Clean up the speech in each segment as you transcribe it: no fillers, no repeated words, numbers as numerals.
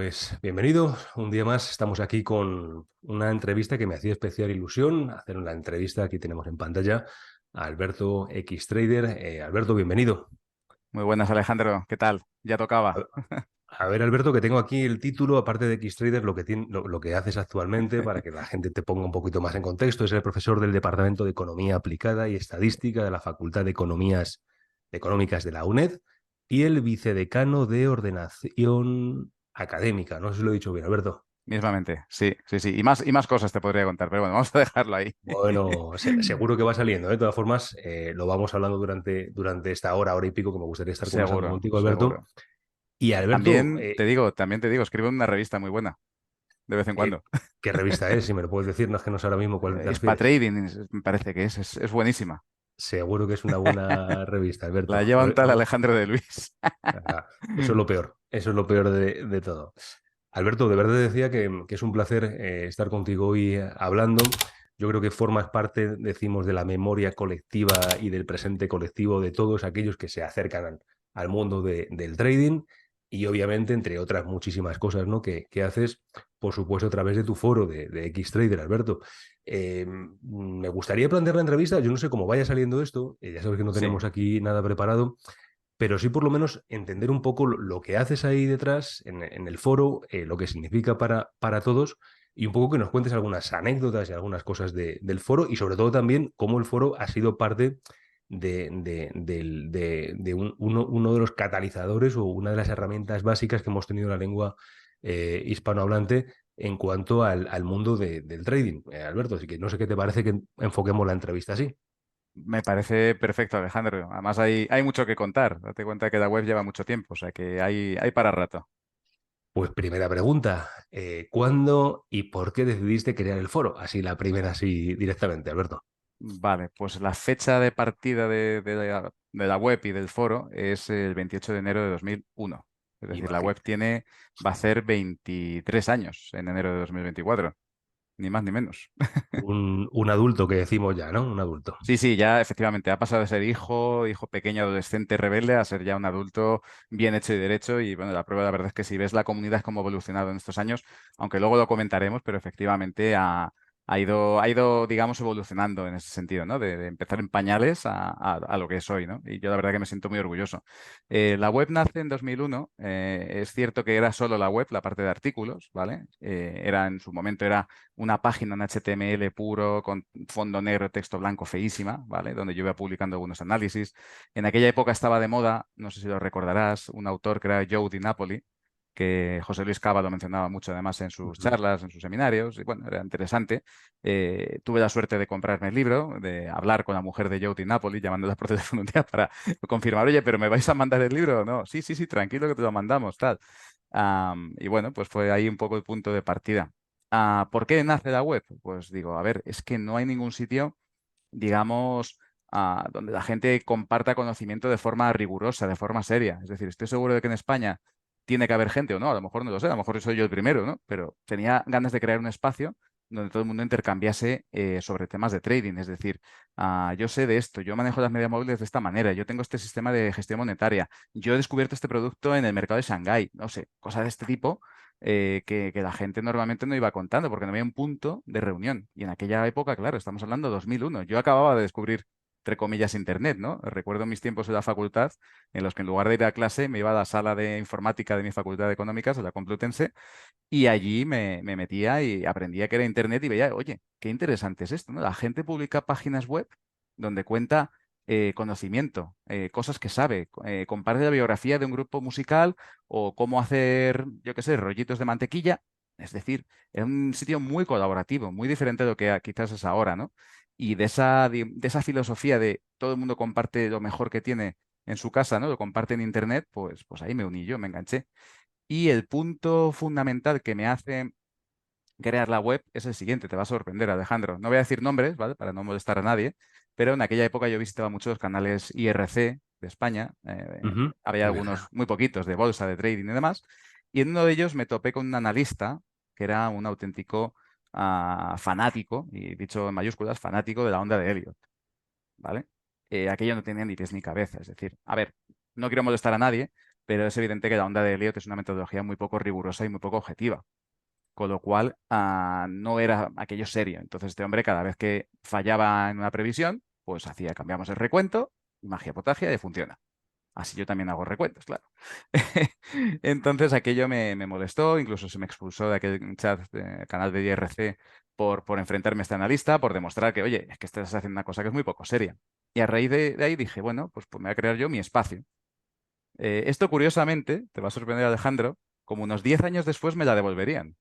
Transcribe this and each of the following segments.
Pues bienvenido, un día más estamos aquí con una entrevista que me hacía especial ilusión hacer una entrevista. Aquí tenemos en pantalla a Alberto Xtrader. Alberto, bienvenido. Muy buenas, Alejandro. ¿Qué tal? Ya tocaba. A ver, Alberto, que tengo aquí el título, aparte de Xtrader, lo que haces actualmente para que la gente te ponga un poquito más en contexto. Es el profesor del Departamento de Economía Aplicada y Estadística de la Facultad de Económicas de la UNED y el vicedecano de Ordenación Académica. No sé si lo he dicho bien, Alberto. Mismamente, sí, sí, sí. Y más cosas te podría contar, pero bueno, vamos a dejarlo ahí. Bueno, seguro que va saliendo, ¿eh? De todas formas, lo vamos hablando durante esta hora y pico que me gustaría estar conversando Seguro, contigo, Alberto. seguro. Y Alberto, También te digo, escribo en una revista muy buena, de vez en eh, cuando. ¿qué revista es? Si me lo puedes decir, no es que no sé ahora mismo cuál te Spa refieres. Trading, me parece que es buenísima. Seguro que es una buena revista, La Alberto. lleva un tal Alejandro de Luis. Eso es lo peor, eso es lo peor de todo. Alberto, de verdad decía que es un placer estar contigo hoy hablando. Yo creo que formas parte, decimos, de la memoria colectiva y del presente colectivo de todos aquellos que se acercan al mundo del trading y obviamente entre otras muchísimas cosas, ¿no? que haces, por supuesto, a través de tu foro de Xtrader, Alberto. Me gustaría plantear la entrevista, yo no sé cómo vaya saliendo esto, ya sabes que no Sí, tenemos aquí nada preparado, pero sí por lo menos entender un poco lo que haces ahí detrás, en el foro, lo que significa para todos, y un poco que nos cuentes algunas anécdotas y algunas cosas del foro, y sobre todo también cómo el foro ha sido parte de uno de los catalizadores o una de las herramientas básicas que hemos tenido en la lengua hispanohablante en cuanto al mundo del trading. Alberto, así que no sé qué te parece que enfoquemos la entrevista así. me parece perfecto, Alejandro. Además, hay mucho que contar. Date cuenta que la web lleva mucho tiempo, o sea que hay para rato. Pues primera pregunta, ¿cuándo y por qué decidiste crear el foro? Así la primera, así directamente, Alberto. Vale, pues la fecha de partida de la web y del foro es el 28 de enero de 2001. Es decir, la web Imagínate. va a hacer 23 años en enero de 2024, ni más ni menos. Un adulto que decimos ya, ¿no? Un adulto. Sí, sí, ya efectivamente ha pasado de ser hijo pequeño, adolescente, rebelde, a ser ya un adulto bien hecho y derecho. Y bueno, la prueba, la verdad es que si ves la comunidad cómo ha evolucionado en estos años, aunque luego lo comentaremos, pero efectivamente ha ido, digamos, evolucionando en ese sentido, ¿no? De empezar en pañales a lo que es hoy, ¿no? Y yo la verdad que me siento muy orgulloso. La web nace en 2001. Es cierto que era solo la web, la parte de artículos, ¿vale? En su momento era una página en HTML puro, con fondo negro, texto blanco feísima, ¿vale? Donde yo iba publicando algunos análisis. En aquella época estaba de moda, no sé si lo recordarás, un autor que era Joe Di Napoli, que José Luis Cava lo mencionaba mucho además en sus Ujú. charlas, en sus seminarios, y bueno, era interesante. Tuve la suerte de comprarme el libro, de hablar con la mujer de Joe Di Napoli, llamándola por teléfono un día para confirmar, oye, pero ¿me vais a mandar el libro o no? Sí, sí, sí, tranquilo que te lo mandamos, tal. Y bueno, pues fue ahí un poco el punto de partida. ¿Por qué nace la web? Pues digo, a ver, es que no hay ningún sitio, digamos, donde la gente comparta conocimiento de forma rigurosa, de forma seria. Es decir, estoy seguro de que en España tiene que haber gente o no, a lo mejor no lo sé, a lo mejor soy yo el primero, ¿no? Pero tenía ganas de crear un espacio donde todo el mundo intercambiase sobre temas de trading. Es decir, yo sé de esto, yo manejo las medias móviles de esta manera, yo tengo este sistema de gestión monetaria, yo he descubierto este producto en el mercado de Shanghái, no sé, cosas de este tipo que la gente normalmente no iba contando porque no había un punto de reunión. Y en aquella época, claro, estamos hablando de 2001, yo acababa de descubrir, entre comillas, Internet, ¿no? Recuerdo mis tiempos en la facultad en los que en lugar de ir a clase me iba a la sala de informática de mi facultad de económicas, a la Complutense, y allí me metía y aprendía que era Internet y veía, oye, qué interesante es esto, ¿no? La gente publica páginas web donde cuenta conocimiento, cosas que sabe, comparte la biografía de un grupo musical o cómo hacer, yo qué sé, rollitos de mantequilla. Es decir, es un sitio muy colaborativo, muy diferente de lo que quizás es ahora, ¿no? Y de esa filosofía de todo el mundo comparte lo mejor que tiene en su casa, ¿no? Lo comparte en Internet, pues ahí me uní yo, me enganché. Y el punto fundamental que me hace crear la web es el siguiente, te va a sorprender, Alejandro. No voy a decir nombres, ¿vale? Para no molestar a nadie, pero en aquella época yo visitaba muchos canales IRC de España. Ujú. Había Muy bien. algunos, muy poquitos, de bolsa, de trading y demás. Y en uno de ellos me topé con un analista que era un auténtico fanático, y dicho en mayúsculas, fanático de la onda de Elliot, ¿vale? Aquello no tenía ni pies ni cabeza. Es decir, a ver, no quiero molestar a nadie, pero es evidente que la onda de Elliott es una metodología muy poco rigurosa y muy poco objetiva, con lo cual no era aquello serio. Entonces este hombre cada vez que fallaba en una previsión, pues cambiamos el recuento, magia potagia y funciona. Así yo también hago recuentos, claro. Entonces aquello me molestó, incluso se me expulsó de aquel chat, canal de IRC, por enfrentarme a este analista, por demostrar que, oye, es que estás haciendo una cosa que es muy poco seria. Y a raíz de ahí dije, bueno, pues me voy a crear yo mi espacio. Esto, curiosamente, te va a sorprender, Alejandro, como unos 10 años después me la devolverían.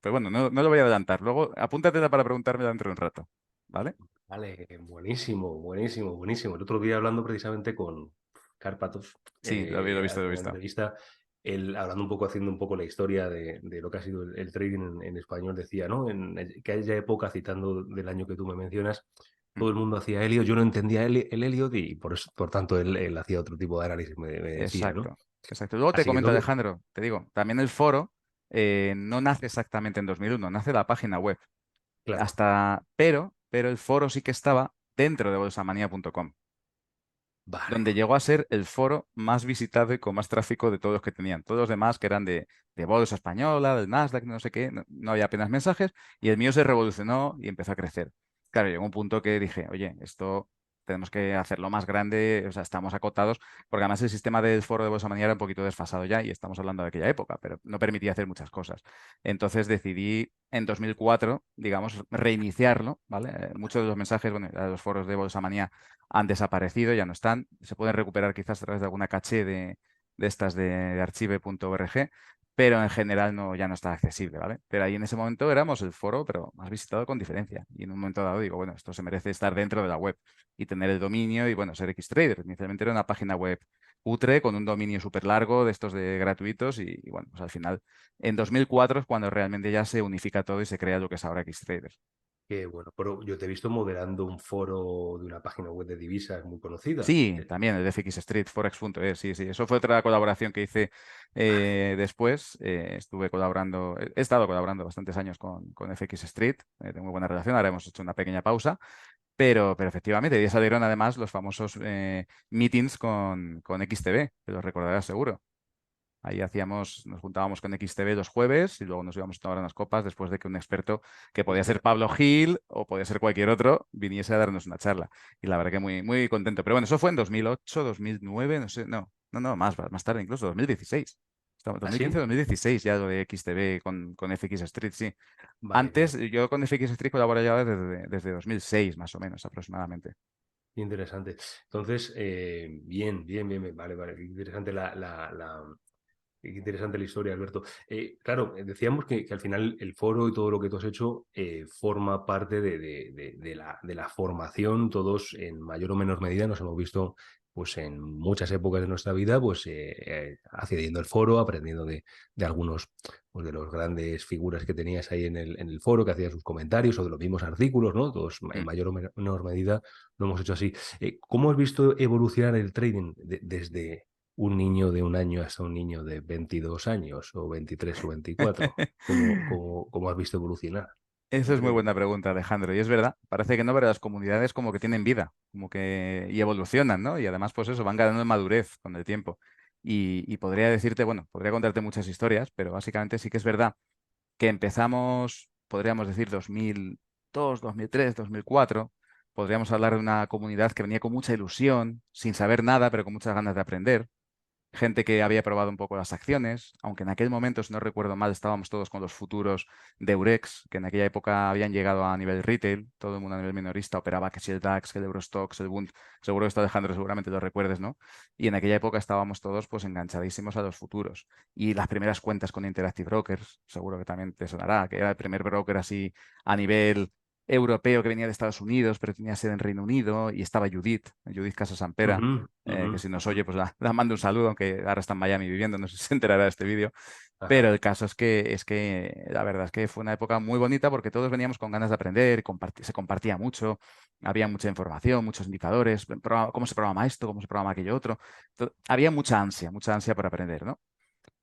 Pero bueno, no lo voy a adelantar. Luego, apúntatela para preguntarme dentro de un rato, ¿vale? Vale, buenísimo, buenísimo, buenísimo. El otro día hablando precisamente con Cárpatos, Sí, lo he visto, lo he hace una visto. entrevista, él hablando un poco, haciendo un poco la historia de lo que ha sido el trading en español, decía, ¿no? Que aquella época, citando del año que tú me mencionas, Mm. todo el mundo hacía Elliot, yo no entendía el Elliot y por tanto él hacía otro tipo de análisis, me decía, ¿no? Exacto, exacto. Luego te Así que comento, entonces, Alejandro, te digo, también el foro no nace exactamente en 2001, nace la página web. claro, Pero el foro sí que estaba dentro de bolsamanía.com, donde vale. llegó a ser el foro más visitado y con más tráfico de todos los que tenían. Todos los demás que eran de bolsa española, del Nasdaq, no sé qué, no había apenas mensajes, y el mío se revolucionó y empezó a crecer. Claro, llegó un punto que dije, oye, esto tenemos que hacerlo más grande, o sea, estamos acotados, porque además el sistema del foro de Bolsa Manía era un poquito desfasado ya, y estamos hablando de aquella época, pero no permitía hacer muchas cosas. Entonces decidí en 2004, digamos, reiniciarlo, ¿vale? Muchos de los mensajes, bueno, de los foros de Bolsa Manía han desaparecido, ya no están. Se pueden recuperar quizás a través de alguna caché de estas de archive.org, pero en general no, ya no está accesible, ¿vale? Pero ahí en ese momento éramos el foro, pero más visitado con diferencia. Y en un momento dado digo, bueno, esto se merece estar dentro de la web y tener el dominio y, bueno, ser Xtrader. Inicialmente era una página web cutre con un dominio súper largo de estos de gratuitos y, bueno, pues al final en 2004 es cuando realmente ya se unifica todo y se crea lo que es ahora Xtrader. Qué bueno, pero yo te he visto moderando un foro de una página web de divisas muy conocida. Sí, también el de FX Street, Forex.es, sí, sí. Eso fue otra colaboración que hice después. Estuve colaborando, he estado colaborando bastantes años con FX Street, tengo muy buena relación, ahora hemos hecho una pequeña pausa, pero efectivamente, de ahí salieron además los famosos meetings con XTB, que los recordarás seguro. Ahí nos juntábamos con XTB los jueves y luego nos íbamos a tomar unas copas después de que un experto, que podía ser Pablo Gil o podía ser cualquier otro, viniese a darnos una charla. Y la verdad que muy, muy contento. Pero bueno, eso fue en 2008, 2009, no sé, no, más tarde incluso, 2016. Estamos, ¿Así? 2015-2016 ya lo de XTB con FX Street, sí. Vale, Antes, vale. yo con FX Street colaboro ya desde 2006 más o menos aproximadamente. Interesante. Entonces, bien, bien, bien, bien. Vale, vale. Qué interesante qué interesante la historia, Alberto. Claro, decíamos que al final el foro y todo lo que tú has hecho forma parte de la formación. Todos, en mayor o menor medida, nos hemos visto pues en muchas épocas de nuestra vida, pues accediendo al foro, aprendiendo de algunos pues, de los grandes figuras que tenías ahí en el foro, que hacían sus comentarios o de los mismos artículos, ¿no? Todos en Mm. mayor o menor medida lo hemos hecho así. ¿Cómo has visto evolucionar el trading desde un niño de un año hasta un niño de 22 años o 23 o 24? ¿Cómo has visto evolucionar Esa el es muy trading? buena pregunta, Alejandro. Y es verdad, parece que no, pero las comunidades como que tienen vida, como que y evolucionan, ¿no? Y además, pues eso, van ganando en madurez con el tiempo. Y podría decirte, bueno, podría contarte muchas historias, pero básicamente sí que es verdad que empezamos, podríamos decir, 2002, 2003, 2004. Podríamos hablar de una comunidad que venía con mucha ilusión, sin saber nada, pero con muchas ganas de aprender. Gente que había probado un poco las acciones, aunque en aquel momento, si no recuerdo mal, estábamos todos con los futuros de Eurex, que en aquella época habían llegado a nivel retail, todo el mundo a nivel minorista operaba que si el DAX, que el Eurostoxx, el Bund, seguro que esto, Alejandro, seguramente lo recuerdes, ¿no? Y en aquella época estábamos todos pues enganchadísimos a los futuros. Y las primeras cuentas con Interactive Brokers, seguro que también te sonará, que era el primer broker así a nivel europeo que venía de Estados Unidos, pero tenía sede en Reino Unido, y estaba Judith Casasampera, Ujú, ujú, que si nos ujú. oye, pues la mando un saludo, aunque ahora está en Miami viviendo, no sé si se enterará de este vídeo. Pero Ajá. el caso es que la verdad es que fue una época muy bonita porque todos veníamos con ganas de aprender, se compartía mucho, había mucha información, muchos indicadores, cómo se programa esto, cómo se programa aquello otro. Había mucha ansia por aprender, ¿no?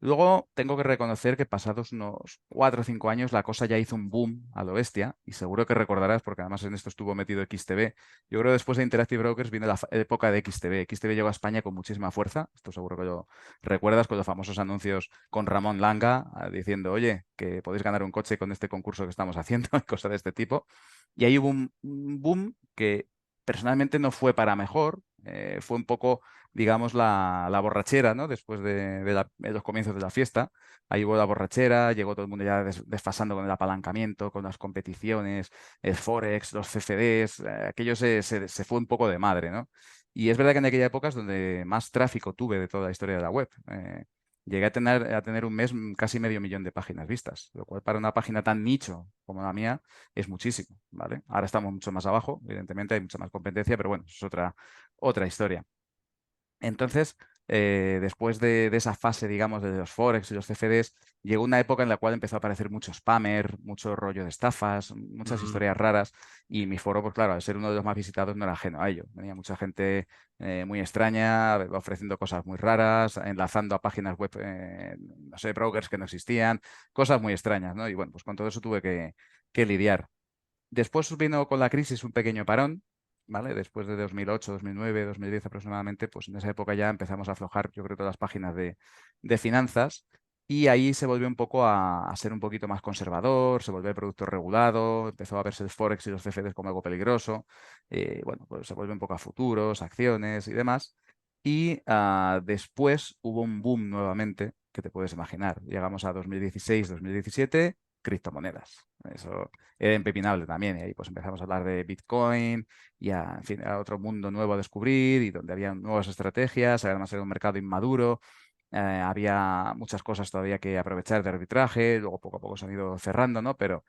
Luego tengo que reconocer que pasados unos 4 o 5 años la cosa ya hizo un boom a lo bestia y seguro que recordarás, porque además en esto estuvo metido XTB. Yo creo que después de Interactive Brokers vino la época de XTB. XTB llegó a España con muchísima fuerza, esto seguro que lo recuerdas, con los famosos anuncios con Ramón Langa diciendo, oye, que podéis ganar un coche con este concurso que estamos haciendo y cosas de este tipo. Y ahí hubo un boom que personalmente no fue para mejor, fue un poco digamos, la borrachera, ¿no? Después de los comienzos de la fiesta. Ahí hubo la borrachera, llegó todo el mundo ya desfasando con el apalancamiento, con las competiciones, el Forex, los CFDs, aquello se fue un poco de madre, ¿no? Y es verdad que en aquella época es donde más tráfico tuve de toda la historia de la web. Llegué a tener un mes casi medio millón de páginas vistas, lo cual para una página tan nicho como la mía es muchísimo, ¿vale? Ahora estamos mucho más abajo, evidentemente hay mucha más competencia, pero bueno, eso es otra historia. Entonces, después de esa fase, digamos, de los Forex y los CFDs, llegó una época en la cual empezó a aparecer mucho spammer, mucho rollo de estafas, muchas Mm, historias raras, y mi foro, pues claro, al ser uno de los más visitados, no era ajeno a ello. Venía mucha gente muy extraña, ofreciendo cosas muy raras, enlazando a páginas web, no sé, brokers que no existían, cosas muy extrañas, ¿no? Y bueno, pues con todo eso tuve que lidiar. Después vino con la crisis un pequeño parón, ¿vale? Después de 2008, 2009, 2010 aproximadamente, pues en esa época ya empezamos a aflojar, yo creo, todas las páginas de finanzas y ahí se volvió un poco a ser un poquito más conservador, se volvió el producto regulado, empezó a verse el Forex y los CFDs como algo peligroso, bueno, pues se vuelve un poco a futuros, acciones y demás. Y después hubo un boom nuevamente, que te puedes imaginar. Llegamos a 2016, 2017, criptomonedas. Eso era impepinable también. Y ahí pues empezamos a hablar de Bitcoin y en fin, era otro mundo nuevo a descubrir y donde había nuevas estrategias, además era un mercado inmaduro, había muchas cosas todavía que aprovechar de arbitraje, luego poco a poco se han ido cerrando, ¿no? Pero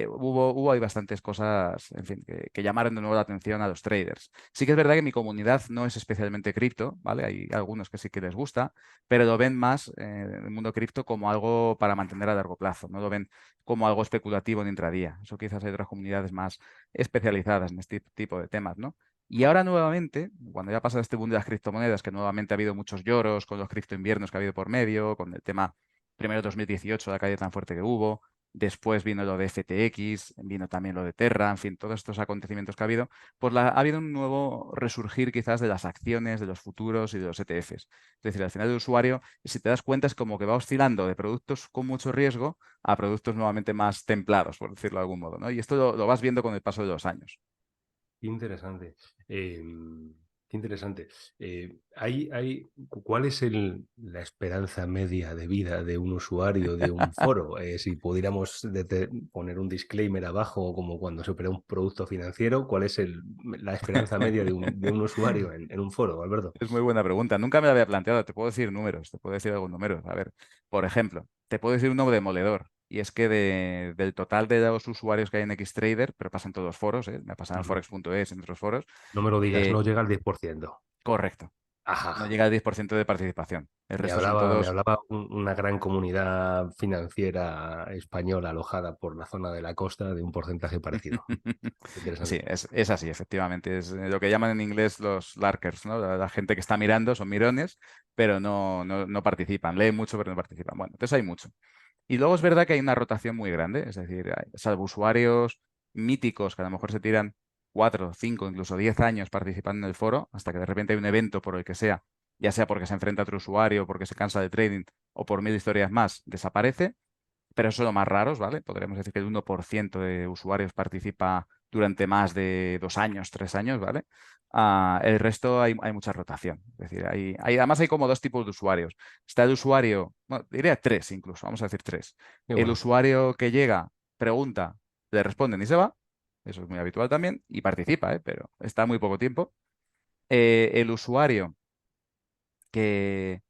hubo ahí bastantes cosas, en fin, que llamaron de nuevo la atención a los traders. Sí que es verdad que mi comunidad no es especialmente cripto, ¿vale? Hay algunos que sí que les gusta, pero lo ven más el mundo cripto como algo para mantener a largo plazo, no lo ven como algo especulativo en intradía. Eso quizás hay otras comunidades más especializadas en este tipo de temas, ¿no? Y ahora nuevamente, cuando ya pasa este boom de las criptomonedas, que nuevamente ha habido muchos lloros con los cripto inviernos que ha habido por medio, con el tema primero 2018, la caída tan fuerte que hubo, después vino lo de FTX, vino también lo de Terra, en fin, todos estos acontecimientos que ha habido, pues ha habido un nuevo resurgir quizás de las acciones, de los futuros y de los ETFs. Es decir, al final el usuario, si te das cuenta, es como que va oscilando de productos con mucho riesgo a productos nuevamente más templados, por decirlo de algún modo, ¿no? Y esto lo vas viendo con el paso de los años. qué interesante. Qué interesante. ¿Cuál es la esperanza media de vida de un usuario de un foro? Si pudiéramos poner un disclaimer abajo, como cuando se opera un producto financiero, ¿cuál es la esperanza media de un usuario en un foro, Alberto? Es muy buena pregunta. Nunca me la había planteado. Te puedo decir números, te puedo decir algunos números. A ver, por ejemplo, te puedo decir uno demoledor. Y es que del total de los usuarios que hay en XTrader, pero pasa en todos los foros, me pasa en Ujú. forex.es, en otros foros, No me lo digas, eh, no llega al 10%. correcto. No Ajá. llega al 10% de participación. El Me resto son hablaba, me todos. hablaba una gran comunidad financiera española alojada por la zona de la costa de un porcentaje parecido. Sí, Interesante. es así, efectivamente. Es lo que llaman en inglés los larkers, ¿no? La gente que está mirando, son mirones, pero no participan. Leen mucho, pero no participan. Bueno, entonces hay mucho. Y luego es verdad que hay una rotación muy grande, es decir, salvo usuarios míticos que a lo mejor se tiran 4, 5, incluso 10 años participando en el foro, hasta que de repente hay un evento por el que sea, ya sea porque se enfrenta a otro usuario, porque se cansa de trading o por mil historias más, desaparece, pero son los más raros, ¿vale? Podríamos decir que el 1% de usuarios participa durante más de 2 años, 3 años, ¿vale? El resto hay mucha rotación. Es decir, además hay como dos tipos de usuarios. Está el usuario, bueno, diría tres incluso, vamos a decir tres. Qué El bueno. usuario que llega, pregunta, le responden y se va. Eso es muy habitual también. Y participa, ¿eh? Pero está muy poco tiempo. El usuario que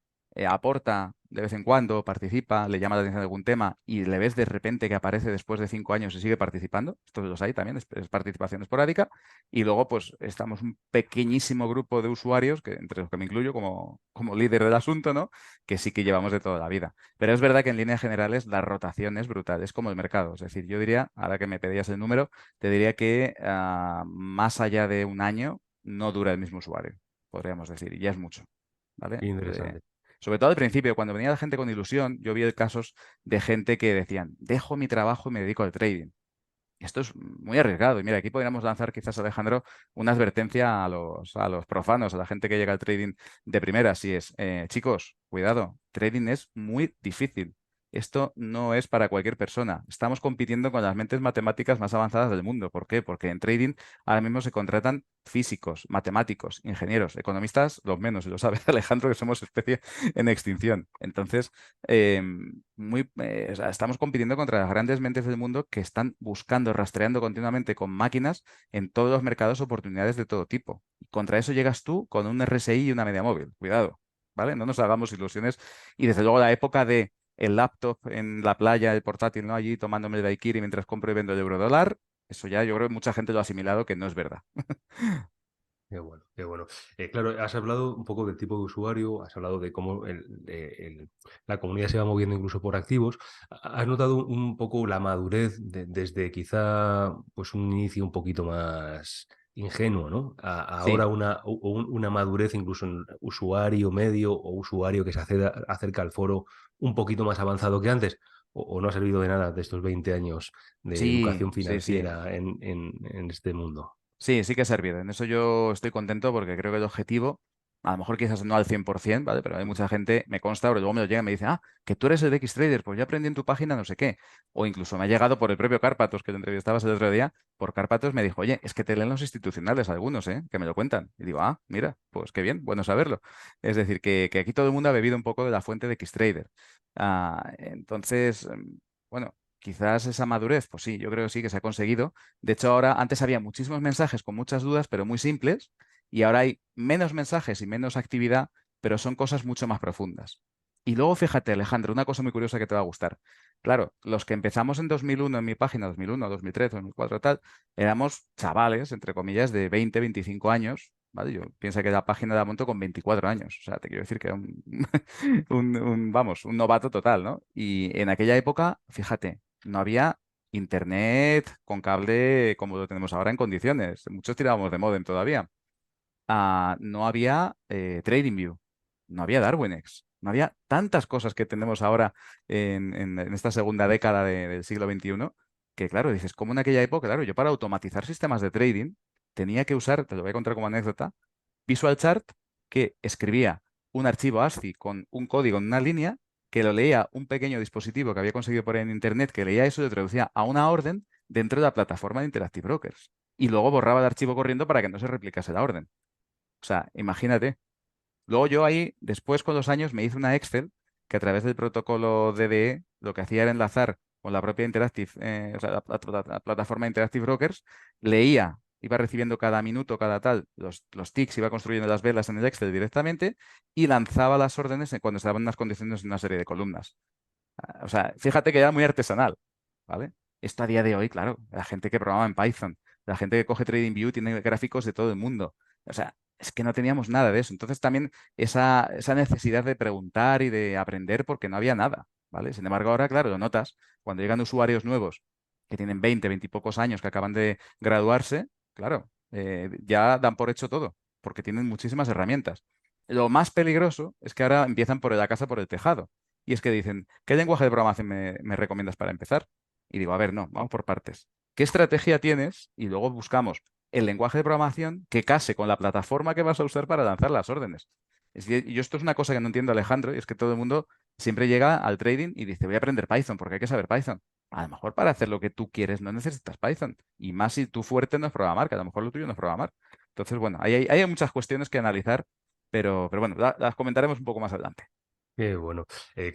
aporta de vez en cuando, participa, le llama la atención algún tema y le ves de repente que aparece después de 5 años y sigue participando. Estos los hay también, es participación esporádica. Y luego, pues, estamos un pequeñísimo grupo de usuarios, que, entre los que me incluyo como líder del asunto, ¿no? Que sí que llevamos de toda la vida. Pero es verdad que en líneas generales la rotación es brutal, es como el mercado. Es decir, yo diría, ahora que me pedías el número, te diría que más allá de un año no dura el mismo usuario, podríamos decir, y ya es mucho. ¿Vale? Qué interesante. Sobre todo al principio, cuando venía la gente con ilusión, yo vi casos de gente que decían, dejo mi trabajo y me dedico al trading. Esto es muy arriesgado. Y mira, aquí podríamos lanzar quizás, Alejandro, una advertencia a los profanos, a la gente que llega al trading de primera. Si es, chicos, cuidado, trading es muy difícil. Esto no es para cualquier persona. Estamos compitiendo con las mentes matemáticas más avanzadas del mundo. ¿Por qué? Porque en trading ahora mismo se contratan físicos, matemáticos, ingenieros, economistas, los menos, y lo sabes, Alejandro, que somos especie en extinción. Entonces, eh, o sea, estamos compitiendo contra las grandes mentes del mundo que están buscando, rastreando continuamente con máquinas en todos los mercados oportunidades de todo tipo. Y contra eso llegas tú con un RSI y una media móvil. Cuidado, ¿vale? No nos hagamos ilusiones. Y desde luego la época de el laptop en la playa, el portátil, ¿no? Allí tomándome el daiquiri mientras compro y vendo el eurodólar, eso ya yo creo que mucha gente lo ha asimilado que no es verdad. Qué bueno, qué bueno. Claro, has hablado un poco del tipo de usuario, has hablado de cómo la comunidad se va moviendo incluso por activos. ¿Has notado un poco la madurez desde quizá pues un inicio un poquito más ingenuo, ¿no? Ahora Sí. una madurez incluso en usuario medio o usuario que se acerca al foro un poquito más avanzado que antes? ¿O no ha servido de nada de estos 20 años de Sí, educación sí, sí. financiera en este mundo? Sí, sí que ha servido. En eso yo estoy contento porque creo que el objetivo, a lo mejor quizás no al 100%, ¿vale? Pero hay mucha gente, me consta, pero luego me lo llega y me dice, ah, que tú eres el de X-Trader, pues yo aprendí en tu página no sé qué. O incluso me ha llegado por el propio Cárpatos, que lo entrevistabas el otro día, por Cárpatos me dijo, oye, es que te leen los institucionales algunos, ¿eh? Que me lo cuentan. Y digo, ah, mira, pues qué bien, bueno saberlo. Es decir, que aquí todo el mundo ha bebido un poco de la fuente de X-Trader. Entonces, bueno, quizás esa madurez, pues sí, yo creo que sí que se ha conseguido. De hecho, ahora, antes había muchísimos mensajes con muchas dudas, pero muy simples, y ahora hay menos mensajes y menos actividad, pero son cosas mucho más profundas. Y luego, fíjate, Alejandro, una cosa muy curiosa que te va a gustar. Claro, los que empezamos en 2001 en mi página, 2001, 2003, 2004, tal, éramos chavales, entre comillas, de 20, 25 años, ¿vale? Yo pienso que la página la monto con 24 años, o sea, te quiero decir que era vamos, un novato total, ¿no? Y en aquella época, fíjate, no había internet con cable como lo tenemos ahora en condiciones. Muchos tirábamos de módem todavía. No había TradingView, no había DarwinX, no había tantas cosas que tenemos ahora en esta segunda década del siglo XXI que, claro, dices, como en aquella época, claro, yo para automatizar sistemas de trading tenía que usar, te lo voy a contar como anécdota, Visual Chart, que escribía un archivo ASCII con un código en una línea, que lo leía un pequeño dispositivo que había conseguido por ahí en Internet, que leía eso y lo traducía a una orden dentro de la plataforma de Interactive Brokers. Y luego borraba el archivo corriendo para que no se replicase la orden. O sea, imagínate. Luego yo ahí, después con los años, me hice una Excel que a través del protocolo DDE lo que hacía era enlazar con la propia Interactive, o sea, la plataforma Interactive Brokers, leía, iba recibiendo cada minuto, cada tal, los ticks, iba construyendo las velas en el Excel directamente y lanzaba las órdenes cuando estaban en unas condiciones en una serie de columnas. O sea, fíjate que era muy artesanal, ¿vale? Esto a día de hoy, claro, la gente que programa en Python, la gente que coge TradingView tiene gráficos de todo el mundo. O sea, es que no teníamos nada de eso. Entonces también esa necesidad de preguntar y de aprender porque no había nada, ¿vale? Sin embargo, ahora, claro, lo notas, cuando llegan usuarios nuevos que tienen 20, 20 y pocos años, que acaban de graduarse, claro, ya dan por hecho todo, porque tienen muchísimas herramientas. Lo más peligroso es que ahora empiezan por la casa por el tejado. Y es que dicen, ¿qué lenguaje de programación me recomiendas para empezar? Y digo, a ver, no, vamos por partes. ¿Qué estrategia tienes? Y luego buscamos el lenguaje de programación que case con la plataforma que vas a usar para lanzar las órdenes. Y yo esto es una cosa que no entiendo, Alejandro, y es que todo el mundo siempre llega al trading y dice, voy a aprender Python porque hay que saber Python. A lo mejor para hacer lo que tú quieres no necesitas Python. Y más si tu fuerte no es programar, que a lo mejor lo tuyo no es programar. Entonces, bueno, hay muchas cuestiones que analizar, pero bueno, las comentaremos un poco más adelante. Qué bueno.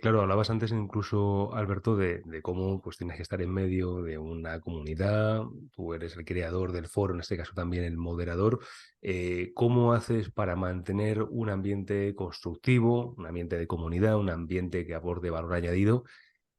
Claro, hablabas antes incluso, Alberto, de cómo pues tienes que estar en medio de una comunidad, tú eres el creador del foro, en este caso también el moderador. ¿Cómo haces para mantener un ambiente constructivo, un ambiente de comunidad, un ambiente que aporte valor añadido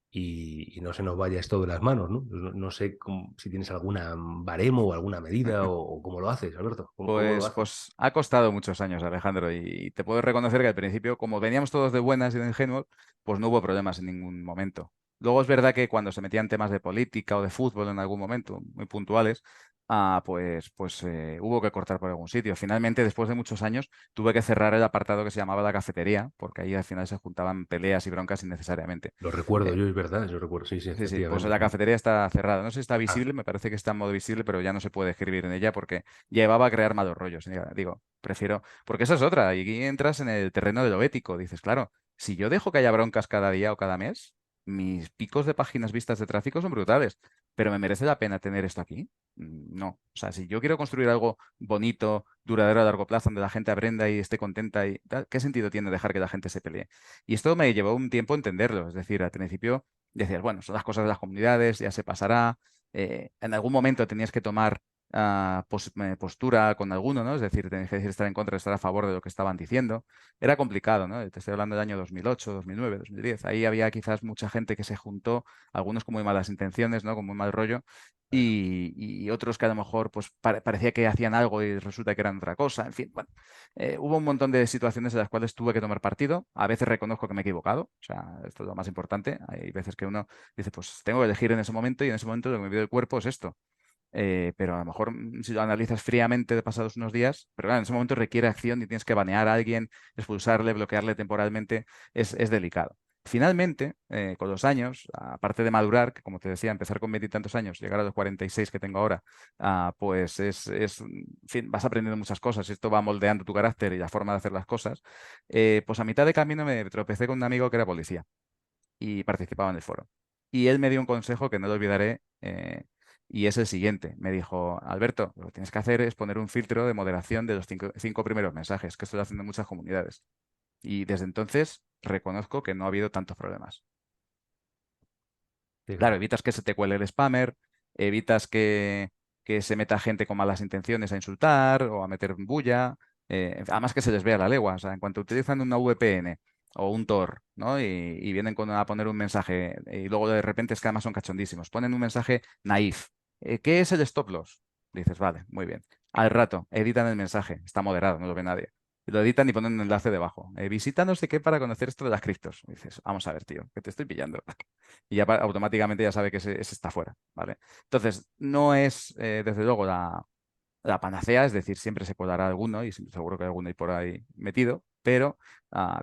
y no se nos vaya esto de las manos, ¿no? No sé si tienes alguna baremo o alguna medida o cómo lo haces, Alberto, cómo lo haces. Pues ha costado muchos años, Alejandro, y te puedo reconocer que al principio, como veníamos todos de buenas y de ingenuos, pues no hubo problemas en ningún momento. Luego es verdad que cuando se metían temas de política o de fútbol en algún momento, muy puntuales, hubo que cortar por algún sitio. Finalmente, después de muchos años, tuve que cerrar el apartado que se llamaba la cafetería, porque ahí al final se juntaban peleas y broncas innecesariamente. Lo recuerdo Eh, yo, es verdad, yo recuerdo, sí, sí, Sí, sí, pues efectivamente. la cafetería está cerrada. No sé si está Ah, visible, me parece que está en modo visible, pero ya no se puede escribir en ella porque llevaba a crear malos rollos. Y digo, prefiero. Porque esa es otra, y aquí entras en el terreno de lo ético. Dices, claro, si yo dejo que haya broncas cada día o cada mes, mis picos de páginas vistas de tráfico son brutales. ¿Pero me merece la pena tener esto aquí? No. O sea, si yo quiero construir algo bonito, duradero a largo plazo, donde la gente aprenda y esté contenta y tal, ¿qué sentido tiene dejar que la gente se pelee? Y esto me llevó un tiempo entenderlo. Es decir, al principio decías, bueno, son las cosas de las comunidades, ya se pasará. En algún momento tenías que tomar postura con alguno, ¿no? Es decir, tenías que decir estar en contra, estar a favor de lo que estaban diciendo. Era complicado, ¿no? Te estoy hablando del año 2008, 2009, 2010. Ahí había quizás mucha gente que se juntó, algunos con muy malas intenciones, ¿no? Con muy mal rollo. claro. Y otros que a lo mejor pues parecía que hacían algo y resulta que eran otra cosa. En fin, bueno, hubo un montón de situaciones en las cuales tuve que tomar partido. A veces reconozco que me he equivocado, o sea, esto es lo más importante. Hay veces que uno dice, pues tengo que elegir en ese momento y en ese momento lo que me pide el cuerpo es esto. Pero a lo mejor si lo analizas fríamente de pasados unos días, pero claro, en ese momento requiere acción y tienes que banear a alguien, expulsarle, bloquearle temporalmente, es delicado. Finalmente, con los años, aparte de madurar, que como te decía, empezar con veintitantos años, llegar a los 46 que tengo ahora, pues en fin, vas aprendiendo muchas cosas y esto va moldeando tu carácter y la forma de hacer las cosas. Pues a mitad de camino me tropecé con un amigo que era policía y participaba en el foro. Y él me dio un consejo que no lo olvidaré, y es el siguiente. Me dijo, Alberto, lo que tienes que hacer es poner un filtro de moderación de los cinco primeros mensajes, que esto lo hacen en muchas comunidades. Y desde entonces reconozco que no ha habido tantos problemas. Claro, Fíjate. evitas que se te cuele el spammer, evitas que se meta gente con malas intenciones a insultar o a meter bulla, además que se les vea la legua. O sea, en cuanto utilizan una VPN o un Tor, ¿no? Y vienen a poner un mensaje y luego de repente es que además son cachondísimos. Ponen un mensaje naif. ¿Qué es el stop loss? Dices, vale, muy bien. Al rato, editan el mensaje. Está moderado, no lo ve nadie. Y lo editan y ponen un enlace debajo. Visita no sé qué para conocer esto de las criptos. Y dices, vamos a ver, tío, que te estoy pillando. Y ya automáticamente ya sabe que ese está fuera, ¿vale? Entonces, no es, desde luego, la panacea, es decir, siempre se colará alguno y seguro que alguno hay por ahí metido, pero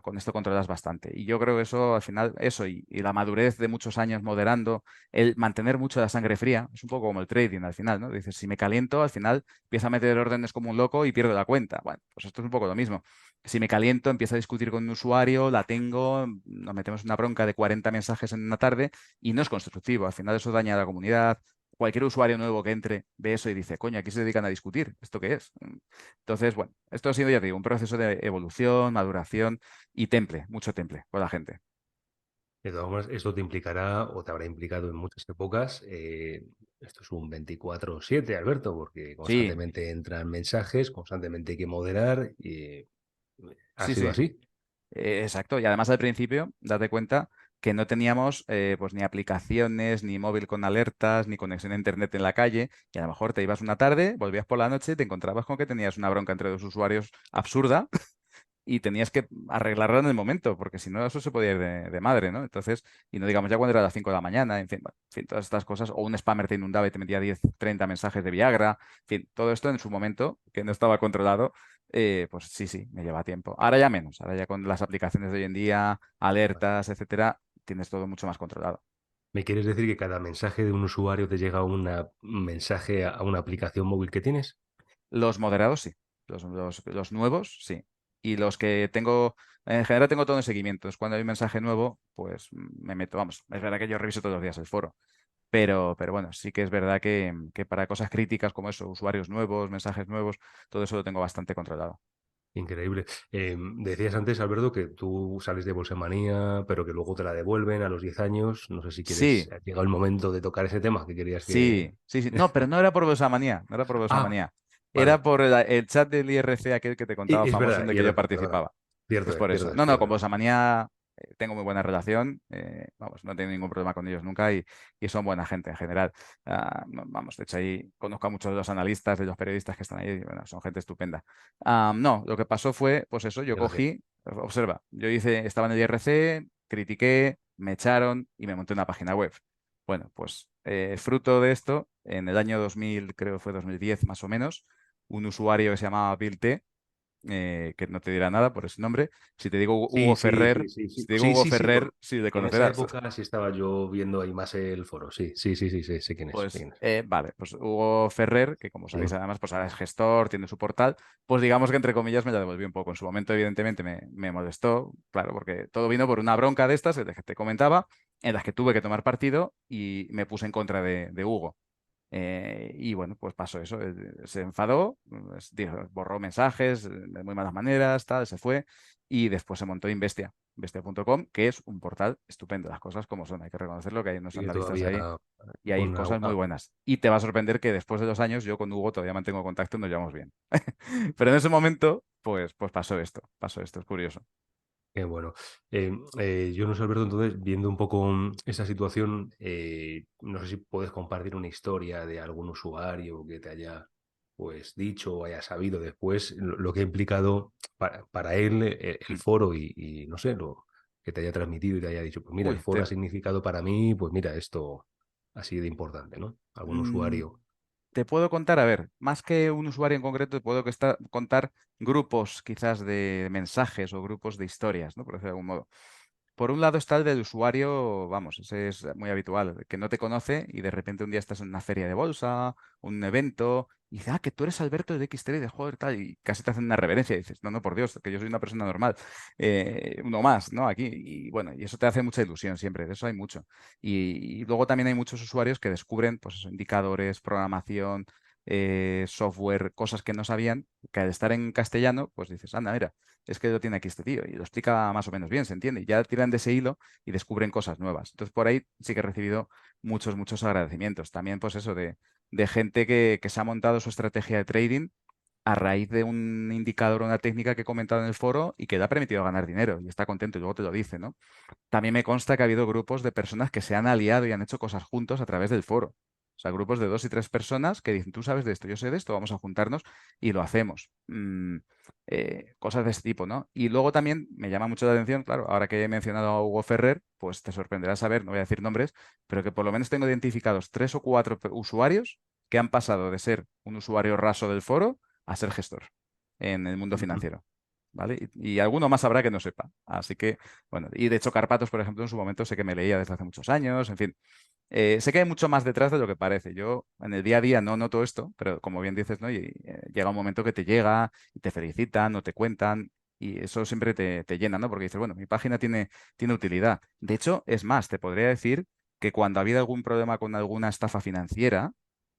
con esto controlas bastante. Y yo creo que eso, al final, eso y la madurez de muchos años moderando, el mantener mucho la sangre fría, es un poco como el trading al final, ¿no? Dices, si me caliento, al final empiezo a meter órdenes como un loco y pierdo la cuenta. Bueno, pues esto es un poco lo mismo. Si me caliento, empiezo a discutir con un usuario, la tengo, nos metemos una bronca de 40 mensajes en una tarde y no es constructivo. Al final eso daña a la comunidad. Cualquier usuario nuevo que entre ve eso y dice, coño, aquí se dedican a discutir, ¿esto qué es? Entonces, bueno, esto ha sido, ya te digo, un proceso de evolución, maduración y temple, mucho temple con la gente. De todas formas, esto te implicará o te habrá implicado en muchas épocas. Esto es un 24/7, Alberto, porque Sí, constantemente entran mensajes, constantemente hay que moderar y ha sí, sido sí. así. Exacto, y además al principio, date cuenta que no teníamos pues ni aplicaciones, ni móvil con alertas, ni conexión a internet en la calle, y a lo mejor te ibas una tarde, volvías por la noche y te encontrabas con que tenías una bronca entre dos usuarios absurda y tenías que arreglarla en el momento, porque si no eso se podía ir de madre, ¿no? Entonces, y no digamos ya cuando era las 5 de la mañana, en fin, bueno, en fin, todas estas cosas, o un spammer te inundaba y te metía 10 30 mensajes de Viagra, en fin, todo esto en su momento, que no estaba controlado, pues sí, sí, me lleva tiempo. Ahora ya menos, ahora ya con las aplicaciones de hoy en día, alertas, etcétera, tienes todo mucho más controlado. ¿Me quieres decir que cada mensaje de un usuario te llega un mensaje a una aplicación móvil que tienes? Los moderados sí, los nuevos sí. Y los que tengo, en general tengo todo en seguimiento. Es cuando hay un mensaje nuevo, pues me meto, vamos, es verdad que yo reviso todos los días el foro. Pero bueno, sí que es verdad que para cosas críticas como eso, usuarios nuevos, mensajes nuevos, todo eso lo tengo bastante controlado. Increíble. Decías antes, Alberto, que tú sales de Bolsamanía, pero que luego te la devuelven a los 10 años. No sé si quieres, Sí, ha llegado el momento de tocar ese tema que querías que... sí, sí, sí. No, pero no era por Manía, no era por Ah, Manía. Era vale. por el chat del IRC aquel que te contaba Es famoso verdad, en el y que yo RC, perdona. participaba. Es Cierto es, por cierto eso. es, No, no, cierto con es. Manía tengo muy buena relación. Vamos, no tengo ningún problema con ellos nunca y son buena gente en general. Vamos, de hecho ahí conozco a muchos de los analistas, de los periodistas que están ahí, y, bueno, son gente estupenda. No, lo que pasó fue, pues eso, yo Gracias. cogí, observa, estaba en el IRC, critiqué, me echaron y me monté una página web. Bueno, pues fruto de esto, en el año 2000, creo que fue 2010 más o menos, un usuario que se llamaba Bill T, que no te dirá nada por ese nombre. Si te digo Sí, Hugo sí, Ferrer, sí, sí, si sí. te digo Sí, Hugo sí, sí. Ferrer, sí le En esa conocerás. época sí estaba yo viendo ahí más el foro. Sí, sí, sí, sí, sí, sé quién es. Sé Pues quién es. vale, pues Hugo Ferrer, que como Sí. sabéis además, pues ahora es gestor, tiene su portal, pues digamos que entre comillas me la devolvió un poco. En su momento, evidentemente, me molestó, claro, porque todo vino por una bronca de estas, de que te comentaba, en las que tuve que tomar partido y me puse en contra de Hugo. Y bueno, pues pasó eso. Se enfadó, borró mensajes de muy malas maneras, tal, se fue y después se montó Investia, Investia.com, que es un portal estupendo, las cosas como son, hay que reconocerlo, que hay unos Sigue analistas todavía ahí y hay con cosas muy agua. buenas. Y te va a sorprender que después de 2 años yo con Hugo todavía mantengo contacto y nos llevamos bien. Pero en ese momento, pues pasó esto, es curioso. Qué bueno. Yo no sé, Alberto, entonces, viendo un poco esa situación, no sé si puedes compartir una historia de algún usuario que te haya pues dicho o haya sabido después lo que ha implicado para él el Mm. foro y no sé, lo que te haya transmitido y te haya dicho, pues mira, el Uy, foro ha significado para mí, pues mira, esto ha sido de importante, ¿no? Algún mm, usuario. te puedo contar, a ver, más que un usuario en concreto, te puedo contar grupos quizás de mensajes o grupos de historias, ¿no? Por decirlo de algún modo. Por un lado está el del usuario, vamos, ese es muy habitual, que no te conoce y de repente un día estás en una feria de bolsa, un evento, y dice, que tú eres Alberto de X3 de joder, tal, y casi te hacen una reverencia y dices, no, no, por Dios, que yo soy una persona normal, uno más, ¿no? Aquí, y bueno, y eso te hace mucha ilusión siempre, de eso hay mucho. Y luego también hay muchos usuarios que descubren, pues eso, indicadores, programación, software, cosas que no sabían, que al estar en castellano, pues dices, anda, mira, es que lo tiene aquí este tío y lo explica más o menos bien, ¿se entiende? Y ya tiran de ese hilo y descubren cosas nuevas. Entonces, por ahí sí que he recibido muchos, muchos agradecimientos. También, pues eso, de gente que se ha montado su estrategia de trading a raíz de un indicador o una técnica que he comentado en el foro y que le ha permitido ganar dinero y está contento y luego te lo dice, ¿no? También me consta que ha habido grupos de personas que se han aliado y han hecho cosas juntos a través del foro. O sea, grupos de 2 y 3 personas que dicen, tú sabes de esto, yo sé de esto, vamos a juntarnos y lo hacemos. Cosas de este tipo, ¿no? Y luego también me llama mucho la atención, claro, ahora que he mencionado a Hugo Ferrer, pues te sorprenderá saber, no voy a decir nombres, pero que por lo menos tengo identificados 3 o 4 usuarios que han pasado de ser un usuario raso del foro a ser gestor en el mundo Ujú. financiero. ¿Vale? Y alguno más habrá que no sepa. Así que, bueno, y de hecho Carpatos, por ejemplo, en su momento sé que me leía desde hace muchos años, en fin. Sé que hay mucho más detrás de lo que parece. Yo en el día a día no noto esto, pero como bien dices, ¿no? Y, llega un momento que te llega y te felicitan o te cuentan y eso siempre te llena, ¿no? Porque dices, bueno, mi página tiene utilidad. De hecho, es más, te podría decir que cuando ha habido algún problema con alguna estafa financiera,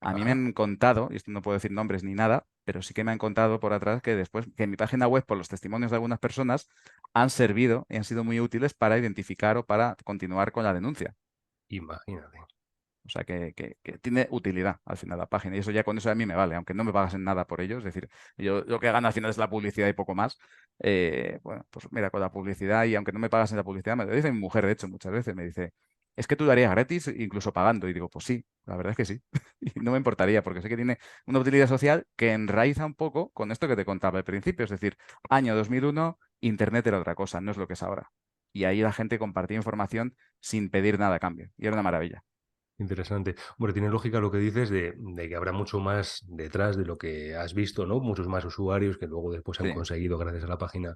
a mí me Ajá. han contado, y esto no puedo decir nombres ni nada, pero sí que me han contado por atrás que después, que en mi página web, por los testimonios de algunas personas, han servido y han sido muy útiles para identificar o para continuar con la denuncia. Imagínate. O sea, que tiene utilidad al final la página. Y eso ya con eso a mí me vale, aunque no me pagasen nada por ello. Es decir, yo lo que gano al final es la publicidad y poco más. Bueno, pues mira, con la publicidad y aunque no me pagasen la publicidad, me lo dice mi mujer, de hecho, muchas veces me dice, es que tú darías gratis incluso pagando. Y digo, pues sí, la verdad es que sí. Y no me importaría porque sé que tiene una utilidad social que enraiza un poco con esto que te contaba al principio. Es decir, año 2001, Internet era otra cosa, no es lo que es ahora. Y ahí la gente compartía información sin pedir nada a cambio. Y era una maravilla. Interesante. Bueno, tiene lógica lo que dices de que habrá mucho más detrás de lo que has visto, ¿no? Muchos más usuarios que luego después han Sí, conseguido, gracias a la página,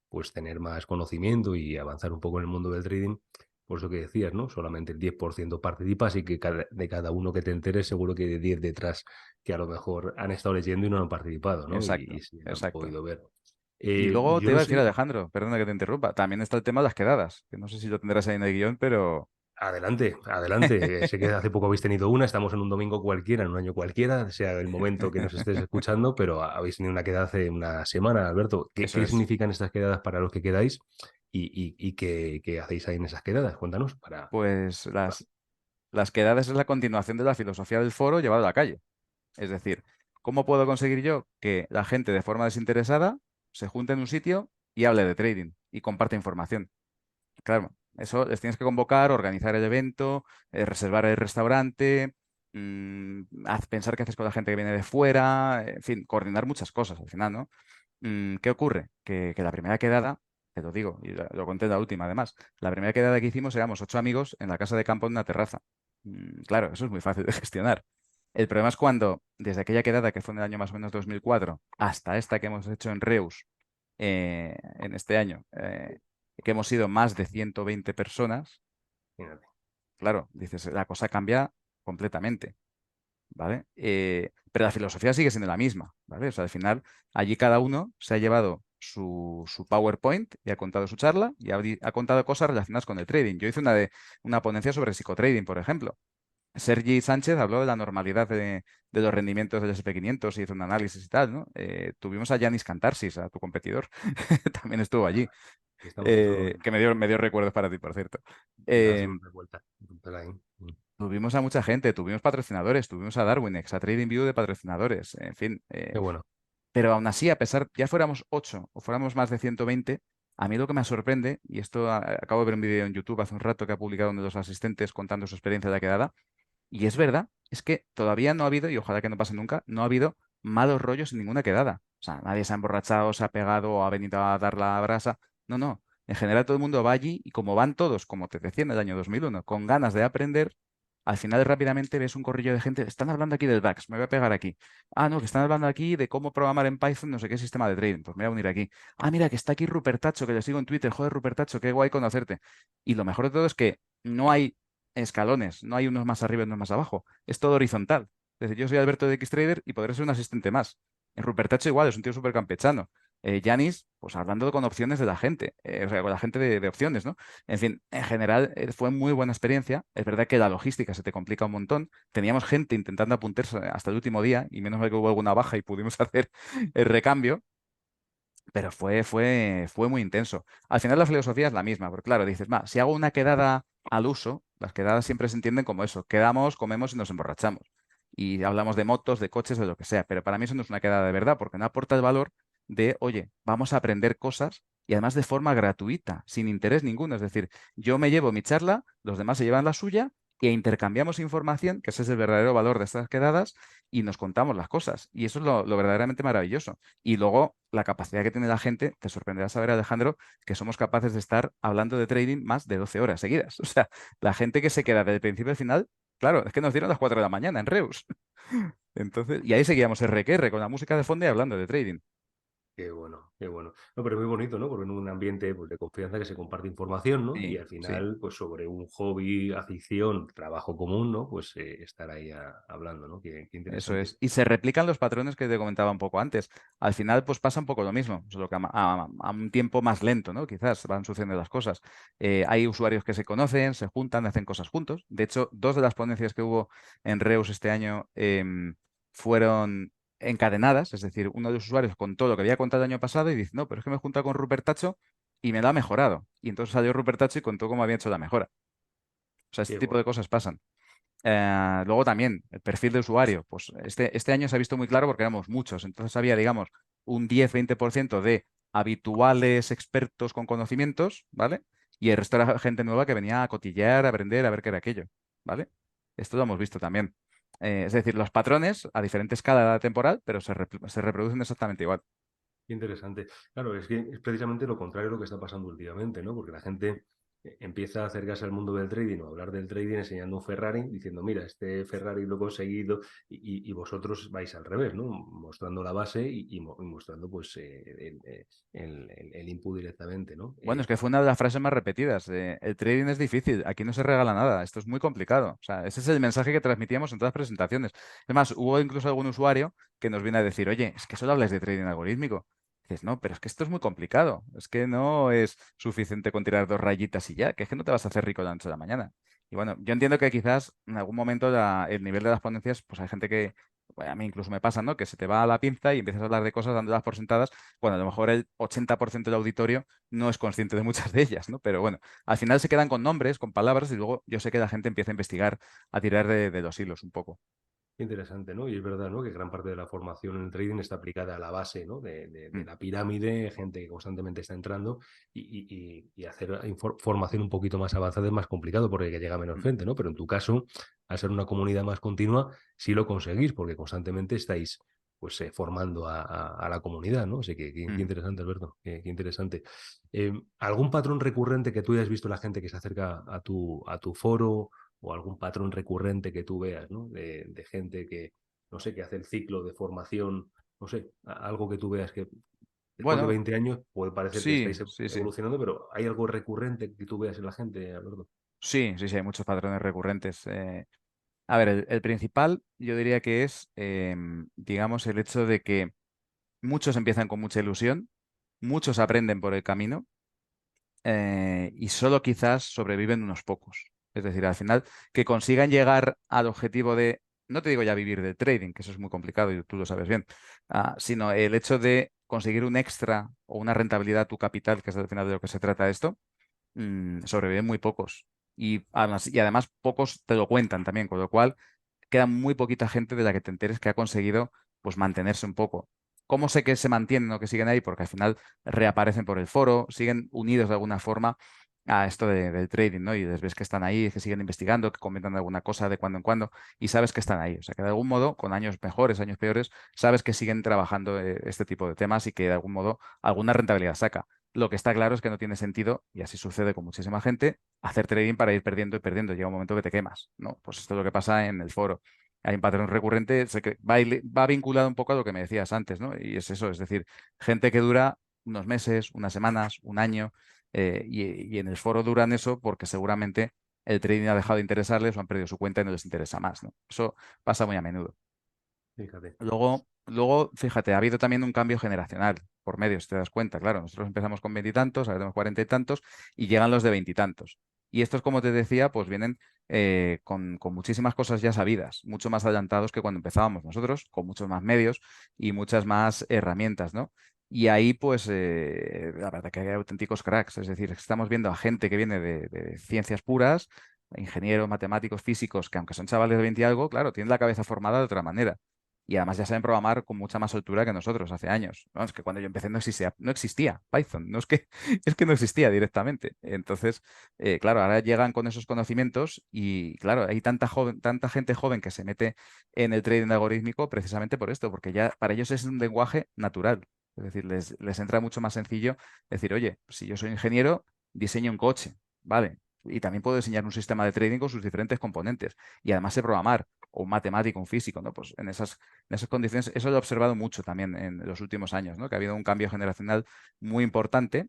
pues tener más conocimiento y avanzar un poco en el mundo del trading. Por eso que decías, ¿no? Solamente el 10% participa, así que de cada uno que te enteres, seguro que hay 10 detrás que a lo mejor han estado leyendo y no han participado, ¿no? Y exacto, sí han exacto. podido ver. Y luego te Yo iba no a decir, sé. Alejandro, perdona que te interrumpa, también está el tema de las quedadas, que no sé si lo tendrás ahí en el guión, pero Adelante, adelante. Sé que hace poco habéis tenido una, estamos en un domingo cualquiera, en un año cualquiera, sea el momento que nos estés escuchando, pero habéis tenido una quedada hace una semana, Alberto. ¿Qué, eso qué es. significan estas quedadas para los que quedáis y qué hacéis ahí en esas quedadas? Cuéntanos para... Pues las quedadas es la continuación de la filosofía del foro llevado a la calle. Es decir, ¿cómo puedo conseguir yo que la gente de forma desinteresada se junte en un sitio y hable de trading y comparte información? Claro, eso les tienes que convocar, organizar el evento, reservar el restaurante, pensar qué haces con la gente que viene de fuera, en fin, coordinar muchas cosas al final, ¿no? ¿Qué ocurre? Que la primera quedada, te lo digo, y lo conté en la última además, la primera quedada que hicimos éramos 8 amigos en la casa de campo en una terraza. Claro, eso es muy fácil de gestionar. El problema es cuando, desde aquella quedada que fue en el año más o menos 2004 hasta esta que hemos hecho en Reus en este año, que hemos sido más de 120 personas, Fíjate. claro, dices, la cosa cambia completamente, ¿vale? Pero la filosofía sigue siendo la misma, ¿vale? O sea, al final, allí cada uno se ha llevado su PowerPoint y ha contado su charla y ha contado cosas relacionadas con el trading. Yo hice una ponencia sobre psicotrading, por ejemplo. Sergi Sánchez habló de la normalidad de los rendimientos del SP500 y hizo un análisis y tal, ¿no? Tuvimos a Yanis Kantarsis, a tu competidor, también estuvo allí, Aquí estamos todos, que me dio recuerdos para ti, por cierto. das Eh, de vuelta. Por ahí. Tuvimos a mucha gente, tuvimos patrocinadores, tuvimos a Darwinex, a TradingView de patrocinadores, en fin. Qué bueno. Pero aún así, a pesar, ya fuéramos 8 o fuéramos más de 120, a mí lo que me sorprende, y esto acabo de ver un vídeo en YouTube hace un rato que ha publicado uno de los asistentes contando su experiencia de la quedada, y es verdad, es que todavía no ha habido, y ojalá que no pase nunca, no ha habido malos rollos en ninguna quedada. O sea, nadie se ha emborrachado, se ha pegado o ha venido a dar la brasa. No, no. En general todo el mundo va allí y como van todos, como te decía en el año 2001, con ganas de aprender, al final rápidamente ves un corrillo de gente, están hablando aquí del DAX, me voy a pegar aquí. Ah, no, que están hablando aquí de cómo programar en Python no sé qué sistema de trading, pues me voy a unir aquí. Ah, mira, que está aquí Rupertacho, que le sigo en Twitter, joder, Rupertacho, qué guay conocerte. Y lo mejor de todo es que no hay escalones, no hay unos más arriba y unos más abajo, es todo horizontal. Es decir, yo soy Alberto de Xtrader y podré ser un asistente más. En Rupertacho igual, es un tío súper campechano. Yanis, pues hablando con opciones de la gente, o sea, con la gente de opciones, ¿no? En fin, en general fue muy buena experiencia. Es verdad que la logística se te complica un montón. Teníamos gente intentando apuntarse hasta el último día y menos mal que hubo alguna baja y pudimos hacer el recambio, pero fue muy intenso. Al final la filosofía es la misma, porque claro, dices, va, si hago una quedada al uso, las quedadas siempre se entienden como eso, quedamos, comemos y nos emborrachamos. Y hablamos de motos, de coches, de lo que sea, pero para mí eso no es una quedada de verdad, porque no aporta el valor de, oye, vamos a aprender cosas y además de forma gratuita, sin interés ninguno. Es decir, yo me llevo mi charla, los demás se llevan la suya e intercambiamos información, que ese es el verdadero valor de estas quedadas, y nos contamos las cosas. Y eso es lo verdaderamente maravilloso. Y luego la capacidad que tiene la gente, te sorprenderá saber, Alejandro, que somos capaces de estar hablando de trading más de 12 horas seguidas. O sea, la gente que se queda desde el principio al final, claro, es que nos dieron las 4 de la mañana en Reus. Entonces, y ahí seguíamos RQR con la música de fondo y hablando de trading. Qué bueno, qué bueno. No, pero es muy bonito, ¿no? Porque en un ambiente pues, de confianza que se comparte información, ¿no? Y Sí, al sí. final, pues sobre un hobby, afición, trabajo común, ¿no? Pues estar ahí hablando, ¿no? Qué Eso interesante. es. Y se replican los patrones que te comentaba un poco antes. Al final, pues pasa un poco lo mismo, solo que a un tiempo más lento, ¿no? Quizás van sucediendo las cosas. Hay usuarios que se conocen, se juntan, hacen cosas juntos. De hecho, dos de las ponencias que hubo en Reus este año fueron encadenadas, es decir, uno de los usuarios contó lo que había contado el año pasado y dice, no, pero es que me he juntado con Rupert Tacho y me lo ha mejorado. Y entonces salió Rupert Tacho y contó cómo había hecho la mejora. O sea, este Qué tipo de bueno. cosas pasan. Luego también el perfil de usuario. Pues este año se ha visto muy claro porque éramos muchos. Entonces había, digamos, un 10-20% de habituales expertos con conocimientos, ¿vale? Y el resto era gente nueva que venía a cotillear, a aprender, a ver qué era aquello, ¿vale? Esto lo hemos visto también. Es decir, los patrones a diferente escala temporal, pero se reproducen exactamente igual. Qué interesante. Claro, es que es precisamente lo contrario de lo que está pasando últimamente, ¿no? Porque la gente empieza a acercarse al mundo del trading o a hablar del trading enseñando un Ferrari, diciendo, mira, este Ferrari lo he conseguido y vosotros vais al revés, ¿no? Mostrando la base y mostrando pues el input directamente, ¿no? Bueno, es que fue una de las frases más repetidas. El trading es difícil, aquí no se regala nada, esto es muy complicado. O sea, ese es el mensaje que transmitíamos en todas las presentaciones. Es más, hubo incluso algún usuario que nos viene a decir, oye, es que solo hablas de trading algorítmico. Dices, no, pero es que esto es muy complicado. Es que no es suficiente con tirar dos rayitas y ya, que es que no te vas a hacer rico de la noche a la mañana. Y bueno, yo entiendo que quizás en algún momento el nivel de las ponencias, pues hay gente que, bueno, a mí incluso me pasa, ¿no? Que se te va a la pinza y empiezas a hablar de cosas dándolas por sentadas, cuando a lo mejor el 80% del auditorio no es consciente de muchas de ellas, ¿no? Pero bueno, al final se quedan con nombres, con palabras, y luego yo sé que la gente empieza a investigar, a tirar de los hilos un poco. Interesante, ¿no? Y es verdad, ¿no? Que gran parte de la formación en el trading está aplicada a la base, ¿no? De Mm, la pirámide, gente que constantemente está entrando y hacer formación un poquito más avanzada es más complicado porque llega menos mm, gente, ¿no? Pero en tu caso, al ser una comunidad más continua, sí lo conseguís porque constantemente estáis pues formando a la comunidad, ¿no? Así que qué mm. interesante, Alberto, qué interesante. ¿Algún patrón recurrente que tú hayas visto en la gente que se acerca a tu foro? o algún patrón recurrente que tú veas, ¿no? De gente que, no sé, que hace el ciclo de formación, no sé, algo que tú veas que después de Bueno, 20 años puede parecer que sí, estáis sí, sí. evolucionando, pero ¿hay algo recurrente que tú veas en la gente, Alberto? Sí, sí, sí, hay muchos patrones recurrentes. A ver, el principal yo diría que es, digamos, el hecho de que muchos empiezan con mucha ilusión, muchos aprenden por el camino y solo quizás sobreviven unos pocos. Es decir, al final, que consigan llegar al objetivo de, no te digo ya vivir del trading, que eso es muy complicado y tú lo sabes bien, sino el hecho de conseguir un extra o una rentabilidad a tu capital, que es al final de lo que se trata esto, sobreviven muy pocos. Y además pocos te lo cuentan también, con lo cual queda muy poquita gente de la que te enteres que ha conseguido pues mantenerse un poco. ¿Cómo sé que se mantienen o que siguen ahí? Porque al final reaparecen por el foro, siguen unidos de alguna forma a esto del trading, ¿no? Y les ves que están ahí, que siguen investigando, que comentan alguna cosa de cuando en cuando y sabes que están ahí. O sea, que de algún modo, con años mejores, años peores, sabes que siguen trabajando este tipo de temas y que de algún modo alguna rentabilidad saca. Lo que está claro es que no tiene sentido, y así sucede con muchísima gente, hacer trading para ir perdiendo y perdiendo. Llega un momento que te quemas, ¿no? Pues esto es lo que pasa en el foro. Hay un patrón recurrente, va vinculado un poco a lo que me decías antes, ¿no? Y es eso, es decir, gente que dura unos meses, unas semanas, un año, y en el foro duran eso porque seguramente el trading ha dejado de interesarles o han perdido su cuenta y no les interesa más, ¿no? Eso pasa muy a menudo. Fíjate. Luego, fíjate, ha habido también un cambio generacional por medio, si te das cuenta. Claro, nosotros empezamos con veintitantos, ahora tenemos cuarenta y tantos, y llegan los de veintitantos. Y estos, como te decía, pues vienen con muchísimas cosas ya sabidas, mucho más adelantados que cuando empezábamos nosotros, con muchos más medios y muchas más herramientas, ¿no? Y ahí, pues, la verdad que hay auténticos cracks. Es decir, estamos viendo a gente que viene de ciencias puras, ingenieros, matemáticos, físicos, que aunque son chavales de 20 y algo, claro, tienen la cabeza formada de otra manera. Y además ya saben programar con mucha más soltura que nosotros hace años. Vamos, que cuando yo empecé no existía Python, no es que, es que no existía directamente. Entonces, claro, ahora llegan con esos conocimientos y claro, hay tanta gente joven que se mete en el trading algorítmico precisamente por esto, porque ya para ellos es un lenguaje natural. Es decir, les entra mucho más sencillo decir, oye, si yo soy ingeniero, diseño un coche, ¿vale? Y también puedo diseñar un sistema de trading con sus diferentes componentes. Y además sé programar, o un matemático, un físico, ¿no? Pues en esas condiciones, eso lo he observado mucho también en los últimos años, ¿no? Que ha habido un cambio generacional muy importante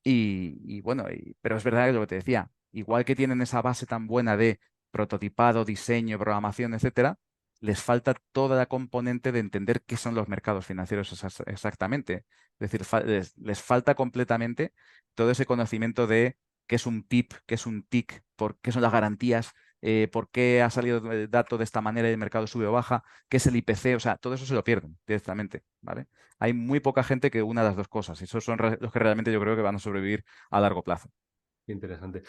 y bueno, pero es verdad que lo que te decía, igual que tienen esa base tan buena de prototipado, diseño, programación, etcétera, les falta toda la componente de entender qué son los mercados financieros exactamente. Es decir, les falta completamente todo ese conocimiento de qué es un PIP, qué es un TIC, qué son las garantías, por qué ha salido el dato de esta manera y el mercado sube o baja, qué es el IPC, o sea, todo eso se lo pierden directamente, ¿vale? Hay muy poca gente que una las dos cosas y esos son los que realmente yo creo que van a sobrevivir a largo plazo. Qué interesante.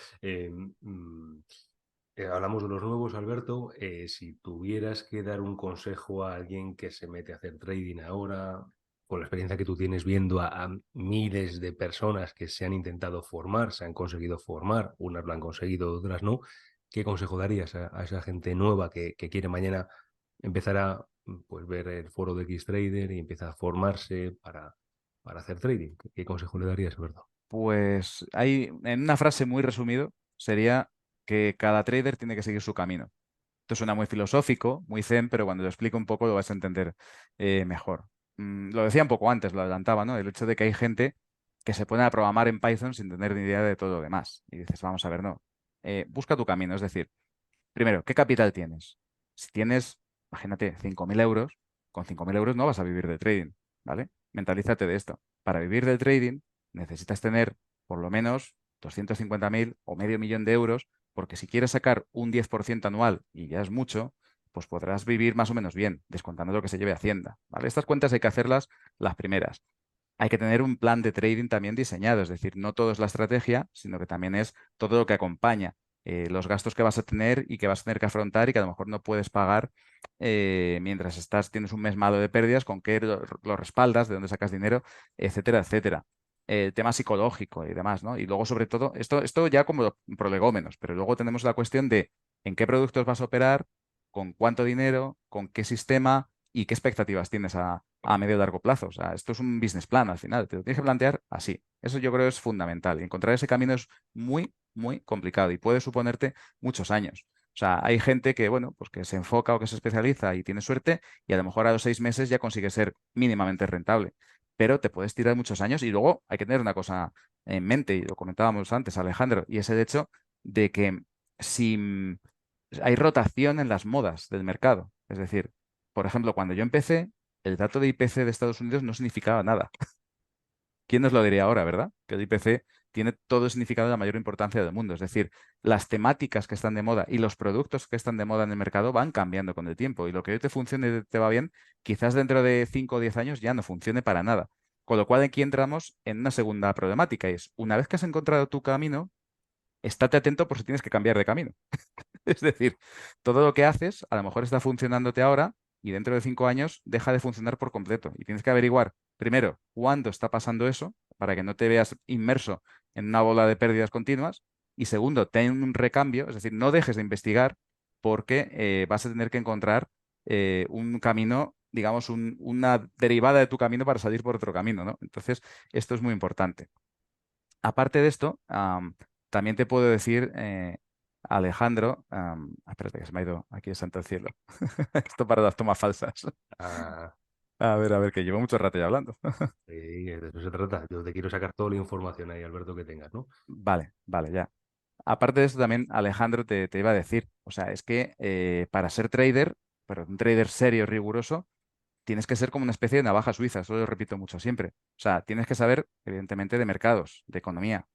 Hablamos de los nuevos, Alberto. Si tuvieras que dar un consejo a alguien que se mete a hacer trading ahora, con la experiencia que tú tienes viendo a miles de personas que se han intentado formar, se han conseguido formar, unas lo han conseguido, otras no, ¿qué consejo darías a esa gente nueva que quiere mañana empezar a pues, ver el foro de Xtrader y empieza a formarse para hacer trading? ¿Qué consejo le darías, Alberto? Pues hay, en una frase muy resumido, sería que cada trader tiene que seguir su camino. Esto suena muy filosófico, muy zen, pero cuando lo explico un poco lo vas a entender mejor. Lo decía un poco antes, lo adelantaba, ¿no? El hecho de que hay gente que se pone a programar en Python sin tener ni idea de todo lo demás. Y dices, vamos a ver, no. Busca tu camino, es decir, primero, ¿qué capital tienes? Si tienes, imagínate, 5.000 euros, con 5.000 euros no vas a vivir de trading, ¿vale? Mentalízate de esto. Para vivir del trading necesitas tener por lo menos 250.000 o medio millón de euros, porque si quieres sacar un 10% anual, y ya es mucho, pues podrás vivir más o menos bien, descontando lo que se lleve Hacienda, ¿vale? Estas cuentas hay que hacerlas las primeras. Hay que tener un plan de trading también diseñado, es decir, no todo es la estrategia, sino que también es todo lo que acompaña, los gastos que vas a tener y que vas a tener que afrontar y que a lo mejor no puedes pagar mientras tienes un mes malo de pérdidas, con qué lo respaldas, de dónde sacas dinero, etcétera, etcétera. El tema psicológico y demás, ¿no? Y luego, sobre todo, esto ya como prolegómenos, pero luego tenemos la cuestión de en qué productos vas a operar, con cuánto dinero, con qué sistema y qué expectativas tienes a medio y largo plazo. O sea, esto es un business plan al final, te lo tienes que plantear así. Eso yo creo es fundamental. Y encontrar ese camino es muy, muy complicado y puede suponerte muchos años. sea, hay gente que, bueno, pues que se enfoca o que se especializa y tiene suerte y a lo mejor a los 6 meses ya consigue ser mínimamente rentable. Pero te puedes tirar muchos años y luego hay que tener una cosa en mente, y lo comentábamos antes, Alejandro, y es el hecho de que si hay rotación en las modas del mercado. Es decir, por ejemplo, cuando yo empecé, el dato de IPC de Estados Unidos no significaba nada. ¿Quién nos lo diría ahora, verdad? Que el IPC tiene todo el significado de la mayor importancia del mundo. Es decir, las temáticas que están de moda y los productos que están de moda en el mercado van cambiando con el tiempo. Y lo que hoy te funcione y te va bien, quizás dentro de 5 o 10 años ya no funcione para nada. Con lo cual aquí entramos en una segunda problemática. Y es, una vez que has encontrado tu camino, estate atento por si tienes que cambiar de camino. Es decir, todo lo que haces a lo mejor está funcionándote ahora y dentro de 5 años deja de funcionar por completo. Y tienes que averiguar, primero, cuándo está pasando eso para que no te veas inmerso en una bola de pérdidas continuas. Y segundo, ten un recambio, es decir, no dejes de investigar porque vas a tener que encontrar un camino, digamos, una derivada de tu camino para salir por otro camino, ¿no? Entonces, esto es muy importante. Aparte de esto, también te puedo decir, Alejandro, espérate que se me ha ido aquí el santo al cielo. Esto para las tomas falsas. Ah, A ver, que llevo mucho rato ya hablando. sí, de eso se trata. Yo te quiero sacar toda la información ahí, Alberto, que tengas, ¿no? Vale, vale, ya. Aparte de esto también, Alejandro, te iba a decir, o sea, es que para ser trader, pero un trader serio, riguroso, tienes que ser como una especie de navaja suiza, eso lo repito mucho siempre. O sea, tienes que saber, evidentemente, de mercados, de economía,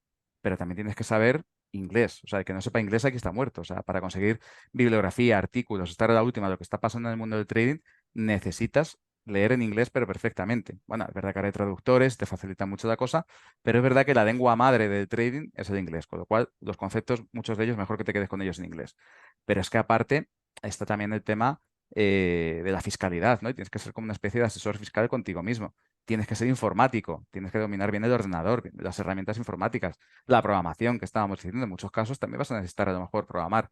pero también tienes que saber inglés. O sea, el que no sepa inglés aquí está muerto. O sea, para conseguir bibliografía, artículos, estar a la última de lo que está pasando en el mundo del trading, necesitas leer en inglés, pero perfectamente. Bueno, es verdad que ahora hay traductores, te facilita mucho la cosa, pero es verdad que la lengua madre del trading es el inglés, con lo cual los conceptos, muchos de ellos, mejor que te quedes con ellos en inglés. Pero es que aparte está también el tema de la fiscalidad, ¿no? Y tienes que ser como una especie de asesor fiscal contigo mismo. Tienes que ser informático, tienes que dominar bien el ordenador, bien las herramientas informáticas, la programación que estábamos diciendo. En muchos casos también vas a necesitar a lo mejor programar.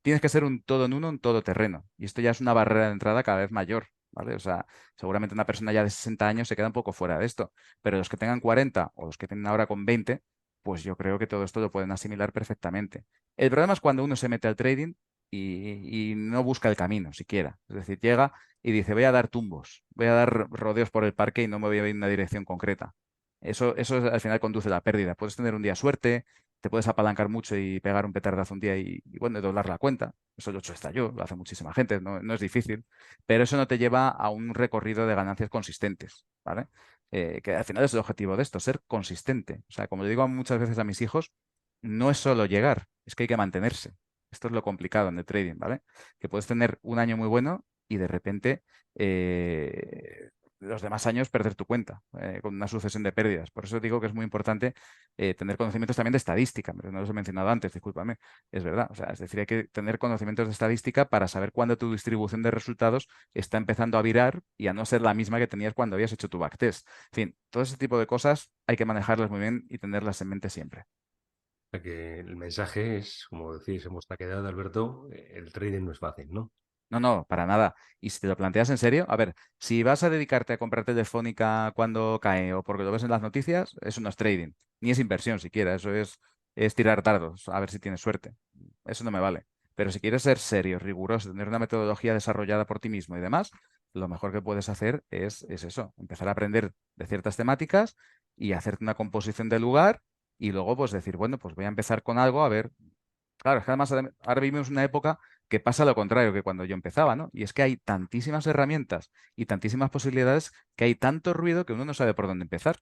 Tienes que ser un todo en uno, un todoterreno. Y esto ya es una barrera de entrada cada vez mayor, ¿vale? O sea, seguramente una persona ya de 60 años se queda un poco fuera de esto, pero los que tengan 40 o los que tienen ahora con 20, pues yo creo que todo esto lo pueden asimilar perfectamente. El problema es cuando uno se mete al trading y no busca el camino siquiera. Es decir, llega y dice, voy a dar tumbos, voy a dar rodeos por el parque y no me voy a ir en una dirección concreta. Eso al final conduce a la pérdida. Puedes tener un día suerte, te puedes apalancar mucho y pegar un petardazo un día bueno, doblar la cuenta. Eso lo he hecho hasta yo, lo hace muchísima gente, no es difícil. Pero eso no te lleva a un recorrido de ganancias consistentes, ¿vale? Que al final es el objetivo de esto, ser consistente. O sea, como le digo muchas veces a mis hijos, no es solo llegar, es que hay que mantenerse. Esto es lo complicado en el trading, ¿vale? Que puedes tener un año muy bueno y de repente los demás años perder tu cuenta con una sucesión de pérdidas. Por eso digo que es muy importante tener conocimientos también de estadística. Pero no los he mencionado antes, discúlpame. Es verdad. O sea, es decir, hay que tener conocimientos de estadística para saber cuándo tu distribución de resultados está empezando a virar y a no ser la misma que tenías cuando habías hecho tu backtest. En fin, todo ese tipo de cosas hay que manejarlas muy bien y tenerlas en mente siempre. O sea que el mensaje es, como decís, hemos taquedado, Alberto, el trading no es fácil, ¿no? No, no, para nada. Y si te lo planteas en serio, a ver, si vas a dedicarte a comprar Telefónica cuando cae o porque lo ves en las noticias, eso no es trading, ni es inversión siquiera, es tirar dardos, a ver si tienes suerte. Eso no me vale. Pero si quieres ser serio, riguroso, tener una metodología desarrollada por ti mismo y demás, lo mejor que puedes hacer es eso, empezar a aprender de ciertas temáticas y hacerte una composición del lugar y luego pues decir, bueno, pues voy a empezar con algo, a ver. Claro, es que además ahora vivimos una época que pasa lo contrario que cuando yo empezaba, ¿no? Y es que hay tantísimas herramientas y tantísimas posibilidades que hay tanto ruido que uno no sabe por dónde empezar.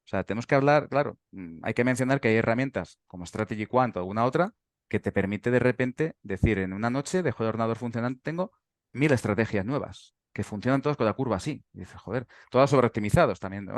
O sea, tenemos que hablar, claro, hay que mencionar que hay herramientas como Strategy Quant o alguna otra que te permite de repente decir en una noche dejo el ordenador funcionando, tengo 1000 estrategias nuevas que funcionan todas con la curva así. Y dices, joder, todas sobreoptimizados también, ¿no?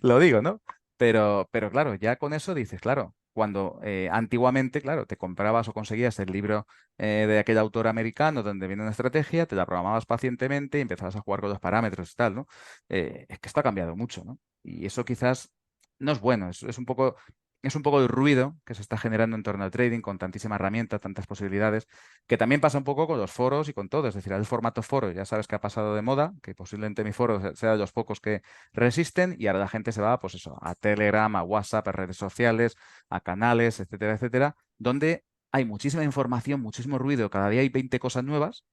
Lo digo, ¿no? Pero claro, ya con eso dices, claro, cuando antiguamente, claro, te comprabas o conseguías el libro de aquel autor americano donde viene una estrategia, te la programabas pacientemente y empezabas a jugar con los parámetros y tal, ¿no? Es que esto ha cambiado mucho, ¿no? Y eso quizás no es bueno, es un poco el ruido que se está generando en torno al trading con tantísima herramienta, tantas posibilidades, que también pasa un poco con los foros y con todo. Es decir, el formato foro ya sabes que ha pasado de moda, que posiblemente mi foro sea de los pocos que resisten y ahora la gente se va, pues eso, a Telegram, a WhatsApp, a redes sociales, a canales, etcétera, etcétera, donde hay muchísima información, muchísimo ruido, cada día hay 20 cosas nuevas,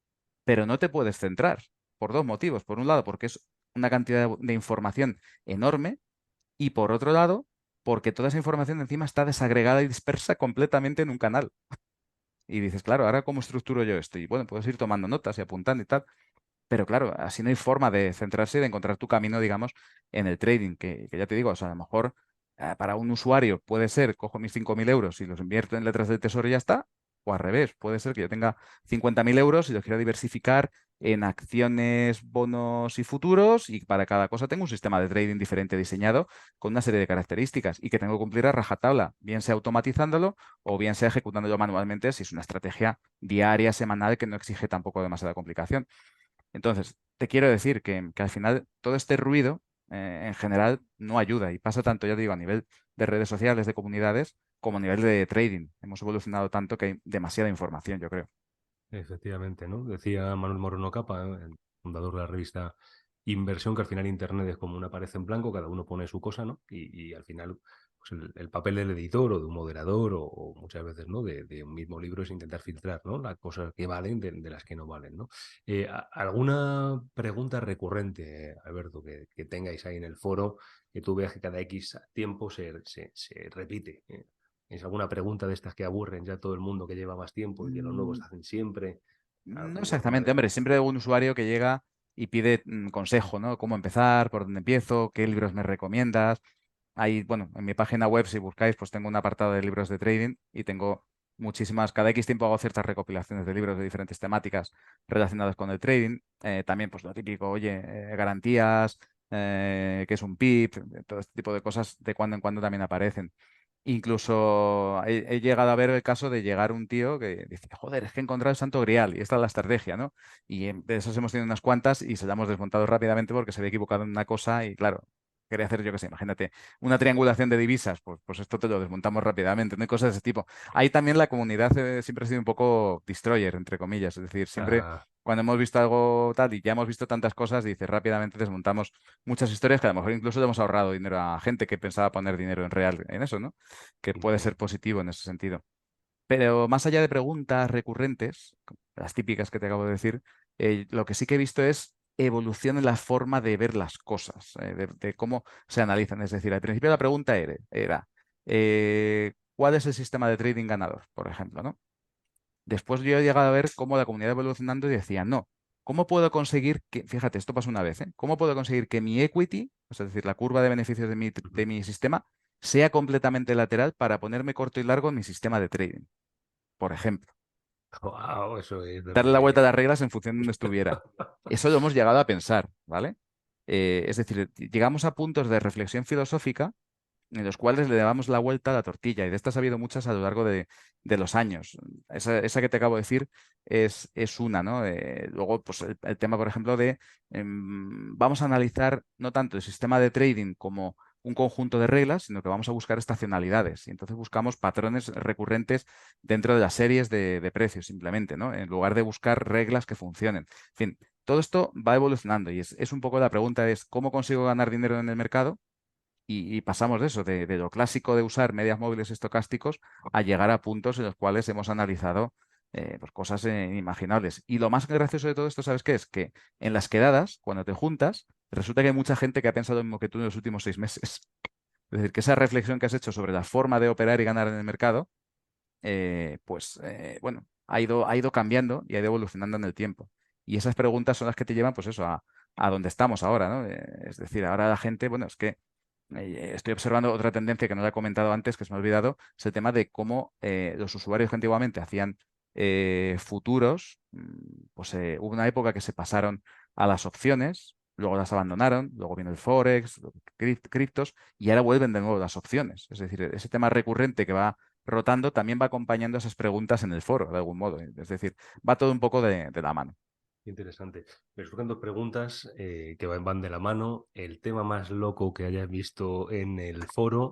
pero no te puedes centrar por dos motivos. Por un lado, porque es una cantidad de información enorme y por otro lado, porque toda esa información encima está desagregada y dispersa completamente en un canal. Y dices, claro, ¿ahora cómo estructuro yo esto? Y bueno, puedes ir tomando notas y apuntando y tal. Pero claro, así no hay forma de centrarse y de encontrar tu camino, digamos, en el trading, que ya te digo, o sea, a lo mejor para un usuario puede ser, cojo mis 5.000 euros y los invierto en letras del tesoro y ya está, o al revés, puede ser que yo tenga 50.000 euros y los quiero diversificar en acciones, bonos y futuros, y para cada cosa tengo un sistema de trading diferente diseñado con una serie de características y que tengo que cumplir a rajatabla, bien sea automatizándolo o bien sea ejecutándolo manualmente si es una estrategia diaria, semanal, que no exige tampoco demasiada complicación. Entonces, te quiero decir que al final todo este ruido en general no ayuda y pasa tanto, ya te digo, a nivel de redes sociales, de comunidades, como a nivel de trading. Hemos evolucionado tanto que hay demasiada información, yo creo. Efectivamente, ¿no? Decía Manuel Moreno Capa, el fundador de la revista Inversión, que al final Internet es como una pared en blanco, cada uno pone su cosa, ¿no? Y al final, pues el papel del editor o de un moderador o muchas veces, ¿no? De un mismo libro es intentar filtrar, ¿no? Las cosas que valen de las que no valen, ¿no? ¿Alguna pregunta recurrente, Alberto, que tengáis ahí en el foro, que tú veas que cada X tiempo se repite? ¿Es alguna pregunta de estas que aburren ya a todo el mundo que lleva más tiempo y que los nuevos Mm, hacen siempre? No ¿Alguna exactamente, de... hombre, siempre hay un usuario que llega y pide consejo, ¿no? ¿Cómo empezar? ¿Por dónde empiezo? ¿Qué libros me recomiendas? Ahí, bueno, en mi página web, si buscáis, pues tengo un apartado de libros de trading y tengo muchísimas, cada X tiempo hago ciertas recopilaciones de libros de diferentes temáticas relacionadas con el trading. También, pues lo típico, oye, garantías, qué es un PIP, todo este tipo de cosas de cuando en cuando también aparecen. Incluso he llegado a ver el caso de llegar un tío que dice, joder, es que he encontrado el Santo Grial y esta es la estrategia, ¿no? Y de esas hemos tenido unas cuantas y se las hemos desmontado rápidamente porque se había equivocado en una cosa y claro, quería hacer, yo qué sé, imagínate, una triangulación de divisas, pues esto te lo desmontamos rápidamente, no hay cosas de ese tipo. Ahí también la comunidad siempre ha sido un poco destroyer, entre comillas, es decir, siempre Ah, cuando hemos visto algo tal y ya hemos visto tantas cosas, dice, rápidamente desmontamos muchas historias que a lo mejor incluso le hemos ahorrado dinero a gente que pensaba poner dinero en real en eso, ¿no? Que puede ser positivo en ese sentido. Pero más allá de preguntas recurrentes, las típicas que te acabo de decir, lo que sí que he visto es evolución en la forma de ver las cosas, de cómo se analizan. Es decir, al principio la pregunta era ¿cuál es el sistema de trading ganador? Por ejemplo, ¿no? Después yo he llegado a ver cómo la comunidad iba evolucionando y decía, no, ¿cómo puedo conseguir que, fíjate, esto pasó una vez, ¿eh? ¿Cómo puedo conseguir que mi equity, o sea, es decir, la curva de beneficios de mi sistema, sea completamente lateral para ponerme corto y largo en mi sistema de trading? Por ejemplo, wow, eso es darle la vuelta a de... las reglas en función de donde estuviera. Eso lo hemos llegado a pensar, ¿vale? Es decir, llegamos a puntos de reflexión filosófica en los cuales le damos la vuelta a la tortilla, y de estas ha habido muchas a lo largo de los años. Esa que te acabo de decir es una, ¿no? Luego, pues el tema, por ejemplo, de vamos a analizar no tanto el sistema de trading como un conjunto de reglas, sino que vamos a buscar estacionalidades. Y entonces buscamos patrones recurrentes dentro de las series de precios, simplemente, ¿no? En lugar de buscar reglas que funcionen. En fin, todo esto va evolucionando y es un poco la pregunta es, ¿cómo consigo ganar dinero en el mercado? Y pasamos de eso, de lo clásico de usar medias móviles estocásticos a llegar a puntos en los cuales hemos analizado pues cosas inimaginables. Y lo más gracioso de todo esto, ¿sabes qué es? Que en las quedadas, cuando te juntas, resulta que hay mucha gente que ha pensado lo mismo que tú en los últimos 6 meses. Es decir, que esa reflexión que has hecho sobre la forma de operar y ganar en el mercado, bueno, ha ido cambiando y ha ido evolucionando en el tiempo. Y esas preguntas son las que te llevan, pues eso, a donde estamos ahora, ¿no? Es decir, ahora la gente, bueno, es que estoy observando otra tendencia que no la he comentado antes, que se me ha olvidado, es el tema de cómo los usuarios que antiguamente hacían futuros, pues hubo una época que se pasaron a las opciones, luego las abandonaron, luego vino el Forex, criptos, y ahora vuelven de nuevo las opciones. Es decir, ese tema recurrente que va rotando también va acompañando esas preguntas en el foro, de algún modo. Es decir, va todo un poco de la mano. Interesante. Me surgen dos preguntas que van de la mano. El tema más loco que hayas visto en el foro,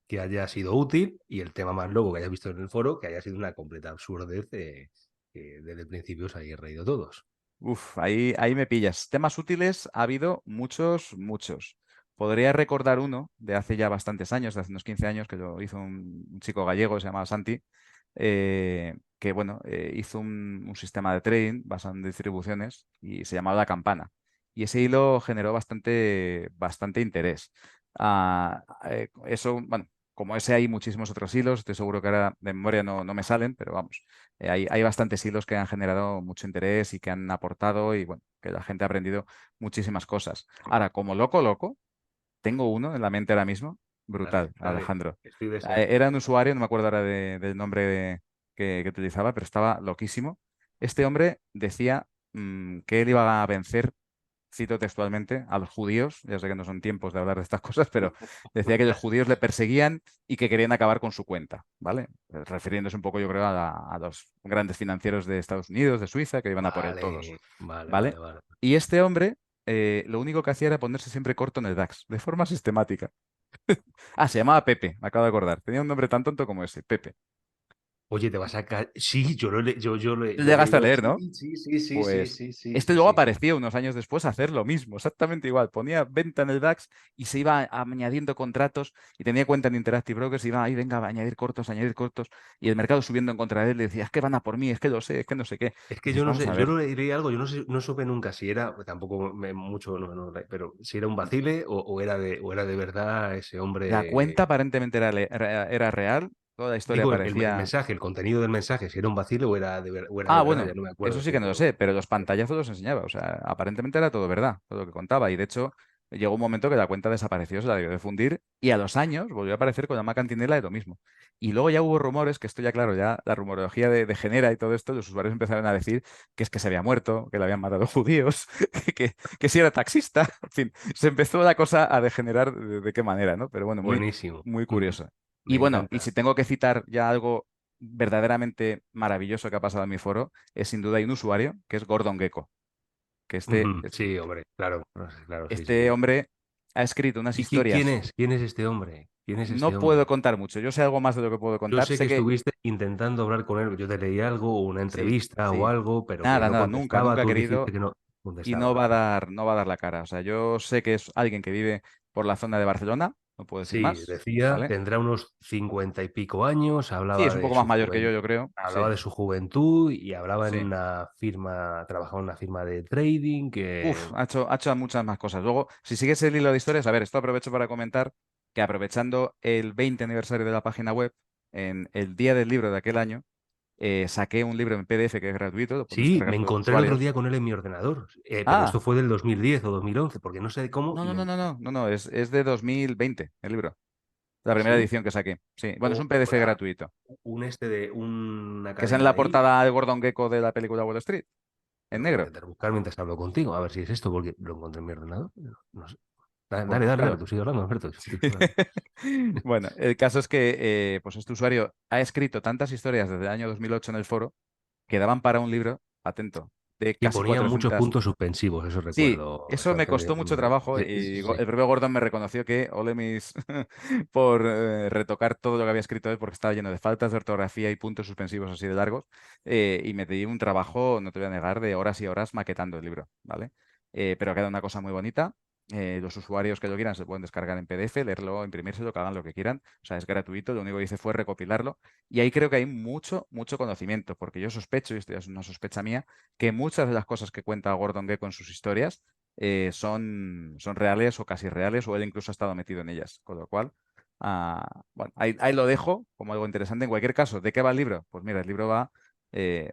que haya sido útil, y el tema más loco que hayas visto en el foro, que haya sido una completa absurdez que desde el principio os hayáis reído todos. Uf, ahí me pillas. Temas útiles ha habido muchos, muchos. Podría recordar uno de hace ya bastantes años, de hace unos 15 años, que lo hizo un chico gallego, se llamaba Santi, que bueno, hizo un sistema de trading basado en distribuciones y se llamaba La Campana. Y ese hilo generó bastante interés. Eso, bueno, como ese hay muchísimos otros hilos, estoy seguro que ahora de memoria no me salen, pero vamos, hay bastantes hilos que han generado mucho interés y que han aportado y bueno, que la gente ha aprendido muchísimas cosas. Ahora, como loco, tengo uno en la mente ahora mismo, brutal, Dale, dale, Alejandro. estoy deseando. Era un usuario, no me acuerdo ahora del nombre que utilizaba, pero estaba loquísimo. Este hombre decía que él iba a vencer, cito textualmente, a los judíos. Ya sé que no son tiempos de hablar de estas cosas, pero decía que los judíos le perseguían y que querían acabar con su cuenta, ¿vale? Refiriéndose un poco, yo creo, a los grandes financieros de Estados Unidos, de Suiza, que iban a por él todos, Vale, vale, ¿vale? vale, vale. Y este hombre lo único que hacía era ponerse siempre corto en el DAX, de forma sistemática. Ah, se llamaba Pepe, me acabo de acordar. Tenía un nombre tan tonto como ese, Pepe. Oye, te vas a caer. Sí, yo he Llegaste a leído. leer, Sí, ¿no? sí, sí, sí, sí, Pues sí, sí, este sí, luego sí. apareció unos años después a hacer lo mismo, exactamente igual. Ponía venta en el DAX y se iba añadiendo contratos y tenía cuenta en Interactive Brokers y iba ahí, venga, a añadir cortos. Y el mercado subiendo en contra de él le decía, es que van a por mí, es que lo sé, es que no sé qué. Es Y que dices, yo no vamos sé, a yo ver. no leí algo, yo no sé, no supe nunca si era, tampoco mucho, pero si era un vacile o era de verdad ese La hombre. cuenta aparentemente era real, toda la historia Digo, el parecía. mensaje, el contenido del mensaje, si era un vacile o era de Ah, verdad, bueno, ya no me eso acuerdo, sí que tío, no lo pero. sé, pero los pantallazos los enseñaba. O sea, aparentemente era todo verdad, todo lo que contaba. Y de hecho, llegó un momento que la cuenta desapareció, se la debió de fundir, y a los años volvió a aparecer con la Mac Cantinela de lo mismo. Y luego ya hubo rumores, que esto ya, claro, ya la rumorología degenera y todo esto, los usuarios empezaron a decir que es que se había muerto, que le habían matado judíos, que si era taxista. En fin, se empezó la cosa a degenerar de qué manera, ¿no? Pero bueno, Buenísimo. muy Mm, curioso. Y me bueno, y encanta. si tengo que citar ya algo verdaderamente maravilloso que ha pasado en mi foro, es sin duda hay un usuario que es Gordon Gecko, que Ujú, sí, hombre, claro, claro, sí, sí, este sí. hombre ha escrito unas ¿Y quién historias. es? ¿Quién es este hombre? ¿Quién es este No puedo hombre? contar mucho, yo sé algo más de lo que puedo Yo contar, sé que sé que estuviste intentando hablar con él, yo te leí algo, o una sí, entrevista o sí, algo, pero que nada, no nada, contestaba, nunca ha tú dijiste querido que no y contestaba. no va a dar la cara. O sea, yo sé que es alguien que vive por la zona de Barcelona, no puedo decir Sí, más, decía, ¿vale? tendrá unos 50 y pico años, Sí, es un poco más mayor que yo creo, sí, hablaba de su juventud y hablaba en sí. una firma, trabajaba en una firma de trading Uf, que ha hecho muchas más cosas. Luego, si sigues el hilo de historias, a ver, esto aprovecho para comentar que aprovechando el 20 aniversario de la página web, en el día del libro de aquel año, saqué un libro en PDF que es gratuito, lo puedes sí, descargar me todos los encontré el otro usuarios. día con él en mi ordenador, pero esto Ah, fue del 2010 o 2011, porque no sé cómo, no, es de 2020 el libro, la primera sí, edición que saqué. Sí, bueno, es o un PDF habrá gratuito, de una que es en cadena la ahí. portada del Gordon Gecko de la película Wall Street, en Lo voy a negro. intentar buscar mientras hablo contigo, a ver si es esto, porque lo encontré en mi ordenador. No sé. Dale, Pues dale, búscalo. tú sigue hablando, Alberto. Sigue hablando. Bueno, el caso es que pues este usuario ha escrito tantas historias desde el año 2008 en el foro que daban para un libro, atento, de Y casi ponía muchos 400. puntos suspensivos, eso Sí, recuerdo. eso Eso me hace costó mucho una. trabajo Sí, sí, y sí. el propio Gordon me reconoció que ole mis por retocar todo lo que había escrito él porque estaba lleno de faltas de ortografía y puntos suspensivos así de largos y me di un trabajo, no te voy a negar, de horas y horas maquetando el libro, ¿vale? Pero queda una cosa muy bonita. Los usuarios que lo quieran se pueden descargar en PDF, leerlo, imprimírselo, que hagan lo que quieran. O sea, es gratuito, lo único que hice fue recopilarlo. Y ahí creo que hay mucho conocimiento, porque yo sospecho, y esto ya es una sospecha mía, que muchas de las cosas que cuenta Gordon Gekko en sus historias son reales o casi reales, o él incluso ha estado metido en ellas. Con lo cual, bueno, ahí lo dejo como algo interesante. En cualquier caso, ¿de qué va el libro? Pues mira, el libro va, eh,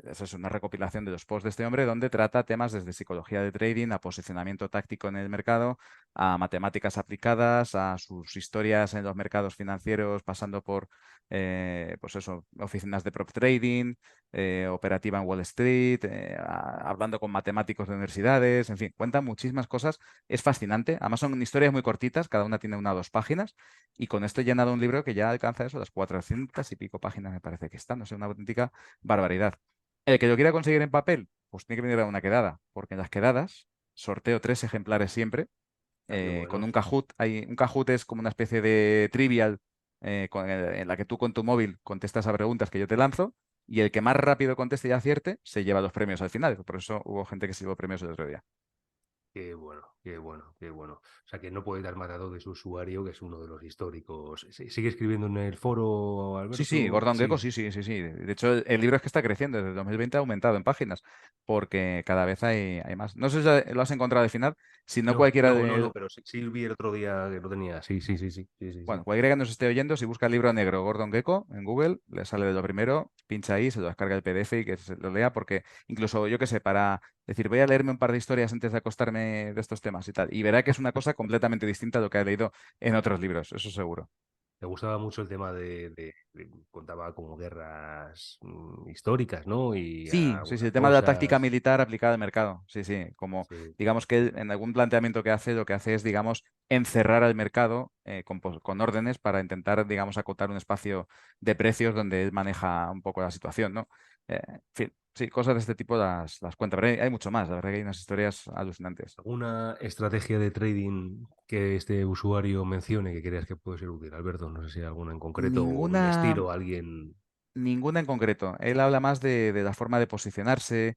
es una recopilación de los posts de este hombre donde trata temas desde psicología de trading, a posicionamiento táctico en el mercado, a matemáticas aplicadas, a sus historias en los mercados financieros, pasando por, pues eso, oficinas de prop trading, operativa en Wall Street, hablando con matemáticos de universidades, en fin, cuenta muchísimas cosas. Es fascinante. Además son historias muy cortitas, cada una tiene 1 o 2 páginas, y con esto he llenado un libro que ya alcanza eso, las 400 y pico páginas me parece que están, no sé, una auténtica barbaridad. El que lo quiera conseguir en papel, pues tiene que venir a una quedada, porque en las quedadas sorteo 3 ejemplares siempre, Ah, qué con bueno. un Kahoot. Un Kahoot es como una especie de trivial en la que tú con tu móvil contestas a preguntas que yo te lanzo y el que más rápido conteste y acierte se lleva los premios al final. Por eso hubo gente que se llevó premios el otro día. Qué bueno, qué bueno, qué bueno. O sea, que no puede dar más datos de su usuario, que es uno de los históricos. ¿Sigue escribiendo en el foro, Sí, sí, Alberto? Gordon Gekko, Sí. sí, sí, sí, sí. De hecho, el libro es que está creciendo. Desde 2020 ha aumentado en páginas, porque cada vez hay más. No sé si lo has encontrado al final, si no No, cualquiera no, no, no, de, pero sí, sí vi el otro día que lo tenía. Sí, sí, sí, sí, sí, sí, sí. bueno, cualquiera que nos esté oyendo, si busca el libro negro Gordon Gekko en Google, le sale de lo primero, pincha ahí, se lo descarga el PDF y que se lo lea, porque incluso yo qué sé, para decir, voy a leerme un par de historias antes de acostarme de estos temas y tal, y verá que es una cosa completamente distinta a lo que ha leído en otros libros, eso seguro. Me gustaba mucho el tema contaba como guerras históricas, ¿no? Y Sí, sí, sí, algunas el tema de la táctica cosas. militar aplicada al mercado. Sí, sí, como Sí. digamos que él, en algún planteamiento que hace, lo que hace es, digamos, encerrar al mercado con órdenes para intentar, digamos, acotar un espacio de precios donde él maneja un poco la situación, ¿no? En fin, sí, cosas de este tipo las cuenta, pero hay mucho más, la verdad que hay unas historias alucinantes. ¿Alguna estrategia de trading que este usuario mencione que creas que puede ser útil, Alberto? No sé si hay alguna en concreto o un Ninguna, estilo, alguien. ninguna en concreto. Él habla más de la forma de posicionarse,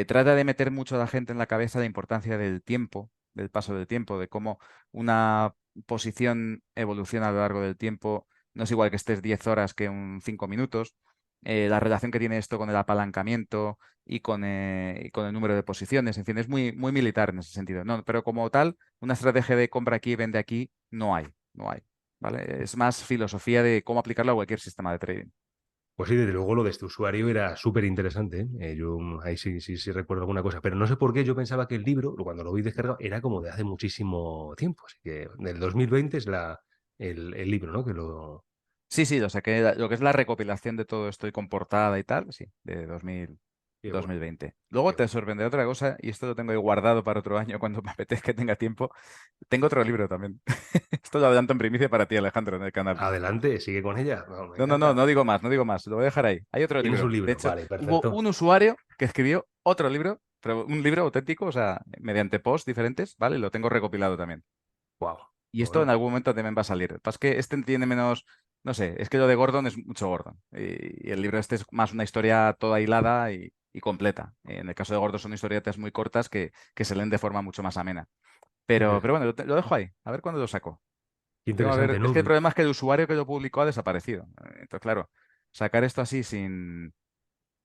trata de meter mucho a la gente en la cabeza la importancia del tiempo, del paso del tiempo, de cómo una posición evoluciona a lo largo del tiempo. No es igual que estés 10 horas que un 5 minutos. La relación que tiene esto con el apalancamiento y con el número de posiciones. En fin, es muy, muy militar en ese sentido. No, pero como tal, una estrategia de compra aquí, vende aquí, no hay, no hay. ¿Vale? Es más filosofía de cómo aplicarlo a cualquier sistema de trading. Pues sí, desde luego lo de este usuario era súper interesante. Yo ahí sí, sí, sí recuerdo alguna cosa, pero no sé por qué yo pensaba que el libro, cuando lo vi descargado, era como de hace muchísimo tiempo. Así que del 2020 es el libro, ¿no? Que lo. Sí, sí, o sea que lo que es la recopilación de todo esto y con portada y tal, sí, de Qué bueno, 2020. Luego qué te bueno. sorprenderá otra cosa, y esto lo tengo ahí guardado para otro año cuando me apetezca que tenga tiempo. Tengo otro libro también. Esto lo adelanto en primicia para ti, Alejandro, en el canal. Adelante, sigue con ella. No, me No, no, no, encanta. no digo más, no digo más, lo voy a dejar ahí. Hay otro Tienes un libro. De libro, hecho, vale, hubo perfecto. un usuario que escribió otro libro, pero un libro auténtico, o sea, mediante posts diferentes, ¿vale? Lo tengo recopilado también. Wow. Y esto en Bueno, algún momento también va a salir. Lo que pasa es que este tiene menos, no sé, es que lo de Gordon es mucho Gordon. Y el libro este es más una historia toda hilada y completa. En el caso de Gordon son historietas muy cortas que se leen de forma mucho más amena. eh, Pero bueno, lo dejo ahí, a ver cuándo lo saco. qué Tengo a ver, interesante, es ¿no? que el problema es que el usuario que lo publicó ha desaparecido. Entonces, claro, sacar esto así sin,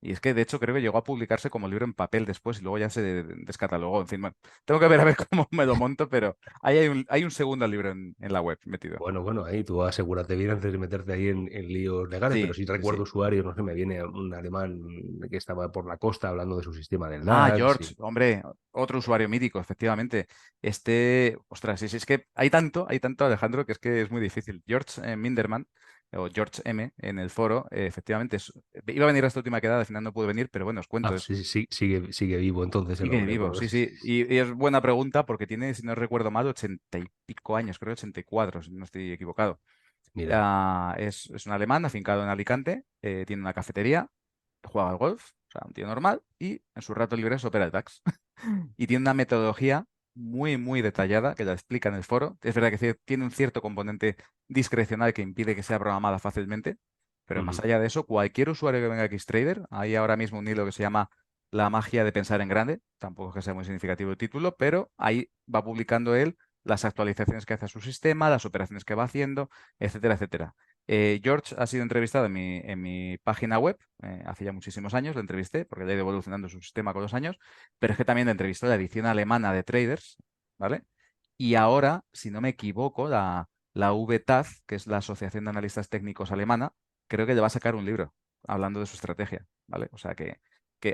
y es que, de hecho, creo que llegó a publicarse como libro en papel después y luego ya se descatalogó. En fin, bueno, tengo que ver a ver cómo me lo monto, pero ahí hay un segundo libro en la web metido. Bueno, bueno, ahí tú asegúrate bien antes de meterte ahí en líos legales, pero Sí, sí sí, sí. recuerdo usuarios, no sé, me viene un alemán que estaba por la costa hablando de su sistema del Ah, DAX George, hombre, otro usuario mítico, efectivamente. Ostras, sí, sí, es que hay tanto, Alejandro, que es muy difícil. George Minderman, o George M, en el foro, efectivamente, iba a venir a esta última quedada, al final no pude venir, pero bueno, os cuento, Sí, sí, sí, sigue vivo entonces el sigue hombre. vivo, Bueno, sí, sí, sí, sí. sí. Y es buena pregunta porque tiene, si no recuerdo mal, 80 y pico años, creo 84, si no estoy equivocado. Mira, Es un alemán afincado en Alicante, tiene una cafetería, juega al golf, o sea, un tío normal, y en su rato libre opera el DAX. Y tiene una metodología muy, muy detallada que la explica en el foro. Es verdad que tiene un cierto componente discrecional que impide que sea programada fácilmente, pero más ujú, allá de eso, cualquier usuario que venga a Xtrader, hay ahora mismo un hilo que se llama La magia de pensar en grande, tampoco es que sea muy significativo el título, pero ahí va publicando él las actualizaciones que hace a su sistema, las operaciones que va haciendo, etcétera, etcétera. George ha sido entrevistado en mi página web, hace ya muchísimos años, lo entrevisté porque le ha ido evolucionando su sistema con los años, pero es que también entrevistó la edición alemana de Traders, ¿vale? Y ahora, si no me equivoco, la VTAZ, que es la Asociación de Analistas Técnicos Alemana, creo que le va a sacar un libro hablando de su estrategia, ¿vale? O sea que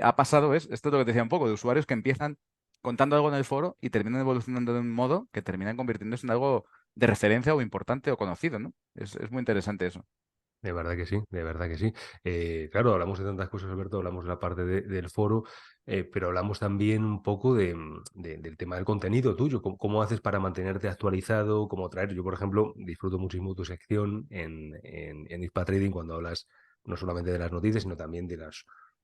ha pasado, esto es lo que te decía un poco, de usuarios que empiezan contando algo en el foro y terminan evolucionando de un modo que terminan convirtiéndose en algo de referencia o importante o conocido, ¿no? Es muy interesante eso. de verdad que sí, de verdad que sí. Claro, hablamos de tantas cosas, Alberto, hablamos de la parte del foro, pero hablamos también un poco del tema del contenido tuyo. ¿Cómo haces para mantenerte actualizado? ¿Cómo traer? Yo, por ejemplo, disfruto muchísimo tu sección en Ispa Trading cuando hablas no solamente de las noticias, sino también de las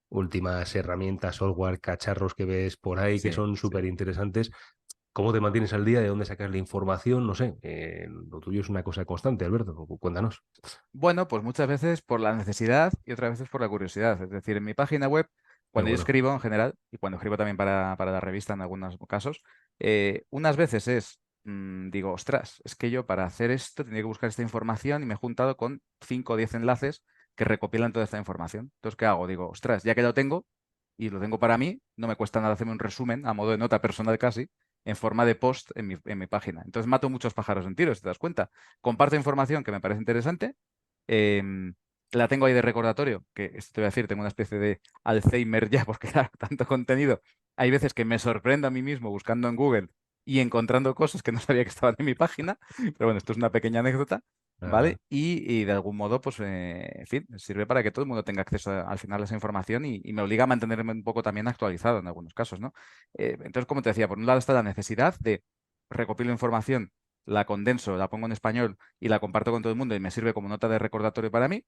últimas herramientas, software, cacharros que ves por ahí que Sí, son sí. súper interesantes. ¿Cómo te mantienes al día? ¿De dónde sacas la información? No sé, lo tuyo es una cosa constante, Alberto. Cuéntanos. Bueno, pues muchas veces por la necesidad y otras veces por la curiosidad. Es decir, en mi página web Qué Cuando yo bueno. escribo en general, y cuando escribo también para la revista en algunos casos, unas veces digo, ostras, es que yo para hacer esto tenía que buscar esta información y me he juntado con 5 o 10 enlaces que recopilan toda esta información. Entonces, ¿qué hago? Digo, ostras, ya que lo tengo y lo tengo para mí, no me cuesta nada hacerme un resumen a modo de nota personal casi, en forma de post en mi página. Entonces mato muchos pájaros en tiro, si te das cuenta. Comparto información que me parece interesante. em, la tengo ahí de recordatorio, que esto te voy a decir, tengo una especie de Alzheimer ya, porque claro, tanto contenido. Hay veces que me sorprendo a mí mismo buscando en Google y encontrando cosas que no sabía que estaban en mi página, pero bueno, esto es una pequeña anécdota, Ajá. ¿vale? Y de algún modo, pues, en fin, sirve para que todo el mundo tenga acceso al final a esa información y me obliga a mantenerme un poco también actualizado en algunos casos, ¿no? Entonces, como te decía, por un lado está la necesidad de recopilo información, la condenso, la pongo en español y la comparto con todo el mundo y me sirve como nota de recordatorio para mí.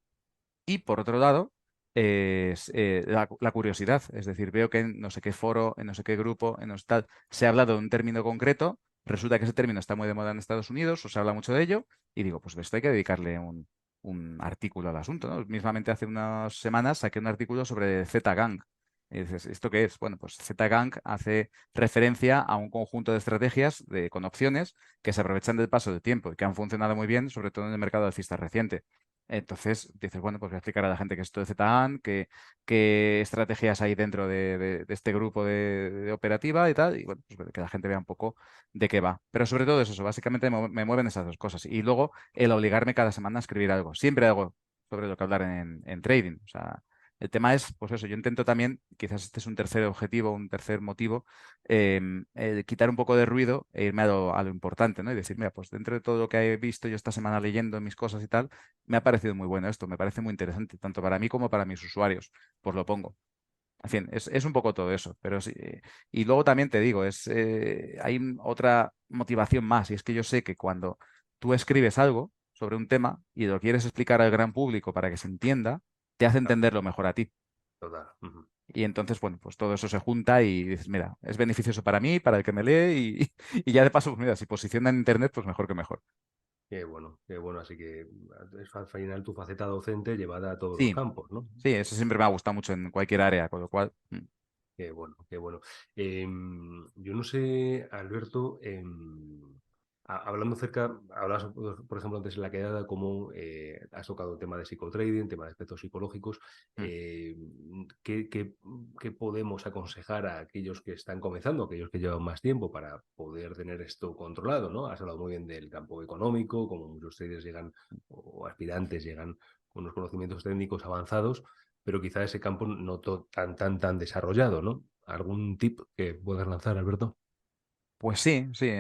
Y por otro lado, es la curiosidad. Es decir, veo que en no sé qué foro, en no sé qué grupo, en no sé tal, se ha hablado de un término concreto, resulta que ese término está muy de moda en Estados Unidos o se habla mucho de ello, y digo, pues esto hay que dedicarle un artículo al asunto, ¿no? Mismamente hace unas semanas saqué un artículo sobre Z-Gang. Y dices, ¿esto qué es? Bueno, pues Z-Gang hace referencia a un conjunto de estrategias con opciones que se aprovechan del paso del tiempo y que han funcionado muy bien, sobre todo en el mercado alcista reciente. Entonces dices, bueno, pues voy a explicar a la gente qué es esto de ZAN, qué estrategias hay dentro de este grupo de operativa y tal, y bueno, pues que la gente vea un poco de qué va. Pero sobre todo eso, básicamente me mueven esas dos cosas. Y luego el obligarme cada semana a escribir algo, siempre algo sobre lo que hablar en trading. O sea, el tema es, pues eso, yo intento también, quizás este es un tercer objetivo, un tercer motivo, quitar un poco de ruido e irme a lo importante, ¿no? Y decir, mira, pues dentro de todo lo que he visto yo esta semana leyendo en mis cosas y tal, me ha parecido muy bueno esto, me parece muy interesante, tanto para mí como para mis usuarios, pues lo pongo. En fin, es un poco todo eso, pero sí. Y luego también te digo, hay otra motivación más, y es que yo sé que cuando tú escribes algo sobre un tema y lo quieres explicar al gran público para que se entienda, te hace entenderlo mejor a ti. Total. Ujú. Y entonces, bueno, pues todo eso se junta y dices, mira, es beneficioso para mí, para el que me lee, y, y ya de paso, pues mira, si posiciona en Internet, pues mejor que mejor. Qué bueno, qué bueno. Así que es al final tu faceta docente llevada a todos los Sí, campos, ¿no? sí, eso siempre me ha gustado mucho en cualquier área, con lo cual. Qué bueno, qué bueno. Yo no sé, Alberto, hablando cerca, hablabas, por ejemplo, antes en la quedada, cómo has tocado el tema de psicotrading, tema de aspectos psicológicos. Mm. eh, ¿qué podemos aconsejar a aquellos que están comenzando, aquellos que llevan más tiempo para poder tener esto controlado, ¿no? Has hablado muy bien del campo económico, como muchos traders llegan o aspirantes llegan con unos conocimientos técnicos avanzados, pero quizá ese campo no tan desarrollado, ¿no? ¿Algún tip que puedas lanzar, Alberto? Pues sí, sí,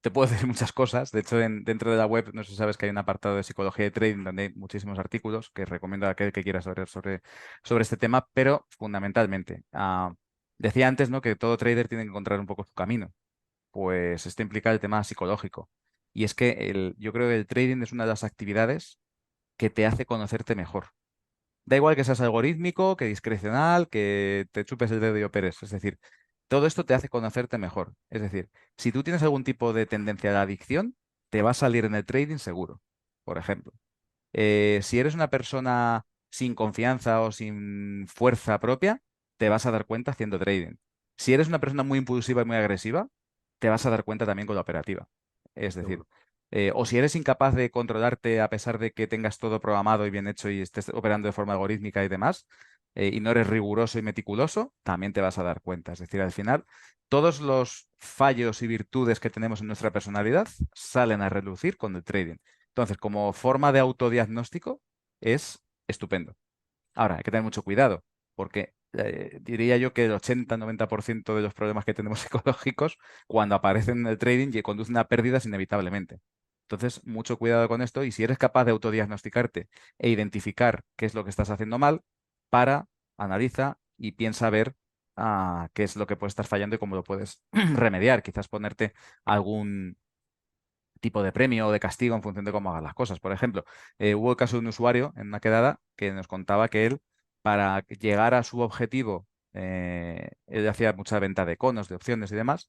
te puedo decir muchas cosas. De hecho, dentro de la web, no sé si sabes que hay un apartado de psicología de trading donde hay muchísimos artículos que recomiendo a aquel que quiera saber sobre este tema, pero fundamentalmente, decía antes, ¿no?, que todo trader tiene que encontrar un poco su camino. Pues esto implica el tema psicológico. Y es que yo creo que el trading es una de las actividades que te hace conocerte mejor. Da igual que seas algorítmico, que discrecional, que te chupes el dedo y operes. Es decir, todo esto te hace conocerte mejor. Es decir, si tú tienes algún tipo de tendencia a la adicción, te va a salir en el trading seguro, por ejemplo. Si eres una persona sin confianza o sin fuerza propia, te vas a dar cuenta haciendo trading. Si eres una persona muy impulsiva y muy agresiva, te vas a dar cuenta también con la operativa. Es decir, Seguro. o si eres incapaz de controlarte a pesar de que tengas todo programado y bien hecho y estés operando de forma algorítmica y demás, y no eres riguroso y meticuloso, también te vas a dar cuenta. Es decir, al final, todos los fallos y virtudes que tenemos en nuestra personalidad salen a relucir con el trading. Entonces, como forma de autodiagnóstico, es estupendo. Ahora, hay que tener mucho cuidado, porque diría yo que el 80-90% de los problemas que tenemos psicológicos, cuando aparecen en el trading, y conducen a pérdidas inevitablemente. Entonces, mucho cuidado con esto, y si eres capaz de autodiagnosticarte e identificar qué es lo que estás haciendo mal, analiza y piensa ver qué es lo que puede estar fallando y cómo lo puedes remediar. Quizás ponerte algún tipo de premio o de castigo en función de cómo hagas las cosas. Por ejemplo, hubo el caso de un usuario en una quedada que nos contaba que él, para llegar a su objetivo, él hacía mucha venta de conos, de opciones y demás,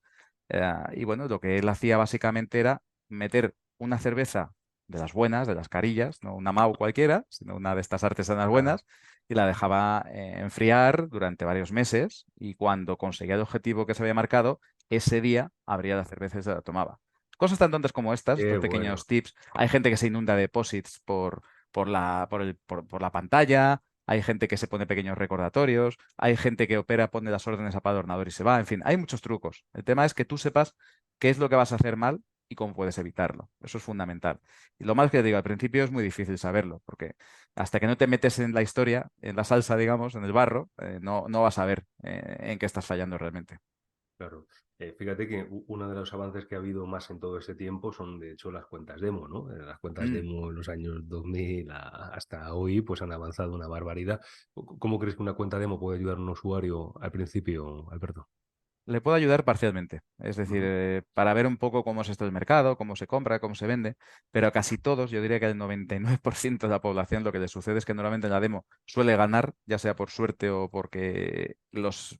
y bueno, lo que él hacía básicamente era meter una cerveza de las buenas, de las carillas, no una Mau cualquiera, sino una de estas artesanas Claro. buenas, y la dejaba enfriar durante varios meses, y cuando conseguía el objetivo que se había marcado, ese día abría la cerveza y se la tomaba. Cosas tan tontas como estas, Qué estos bueno. pequeños tips. Hay gente que se inunda de posits por la pantalla, hay gente que se pone pequeños recordatorios, hay gente que opera, pone las órdenes a padornador y se va, en fin, hay muchos trucos. El tema es que tú sepas qué es lo que vas a hacer mal y cómo puedes evitarlo. Eso es fundamental. Y lo malo es que te digo, al principio es muy difícil saberlo, porque hasta que no te metes en la historia, en la salsa, digamos, en el barro, no vas a ver en qué estás fallando realmente. Claro. Fíjate que uno de los avances que ha habido más en todo este tiempo son, de hecho, las cuentas demo, ¿no? Las cuentas Mm. demo en los años 2000 hasta hoy, pues han avanzado una barbaridad. ¿Cómo crees que una cuenta demo puede ayudar a un usuario al principio, Alberto? Le puedo ayudar parcialmente, es decir, Ujú. para ver un poco cómo es esto el mercado, cómo se compra, cómo se vende, pero a casi todos, yo diría que el 99% de la población lo que le sucede es que normalmente en la demo suele ganar, ya sea por suerte o porque los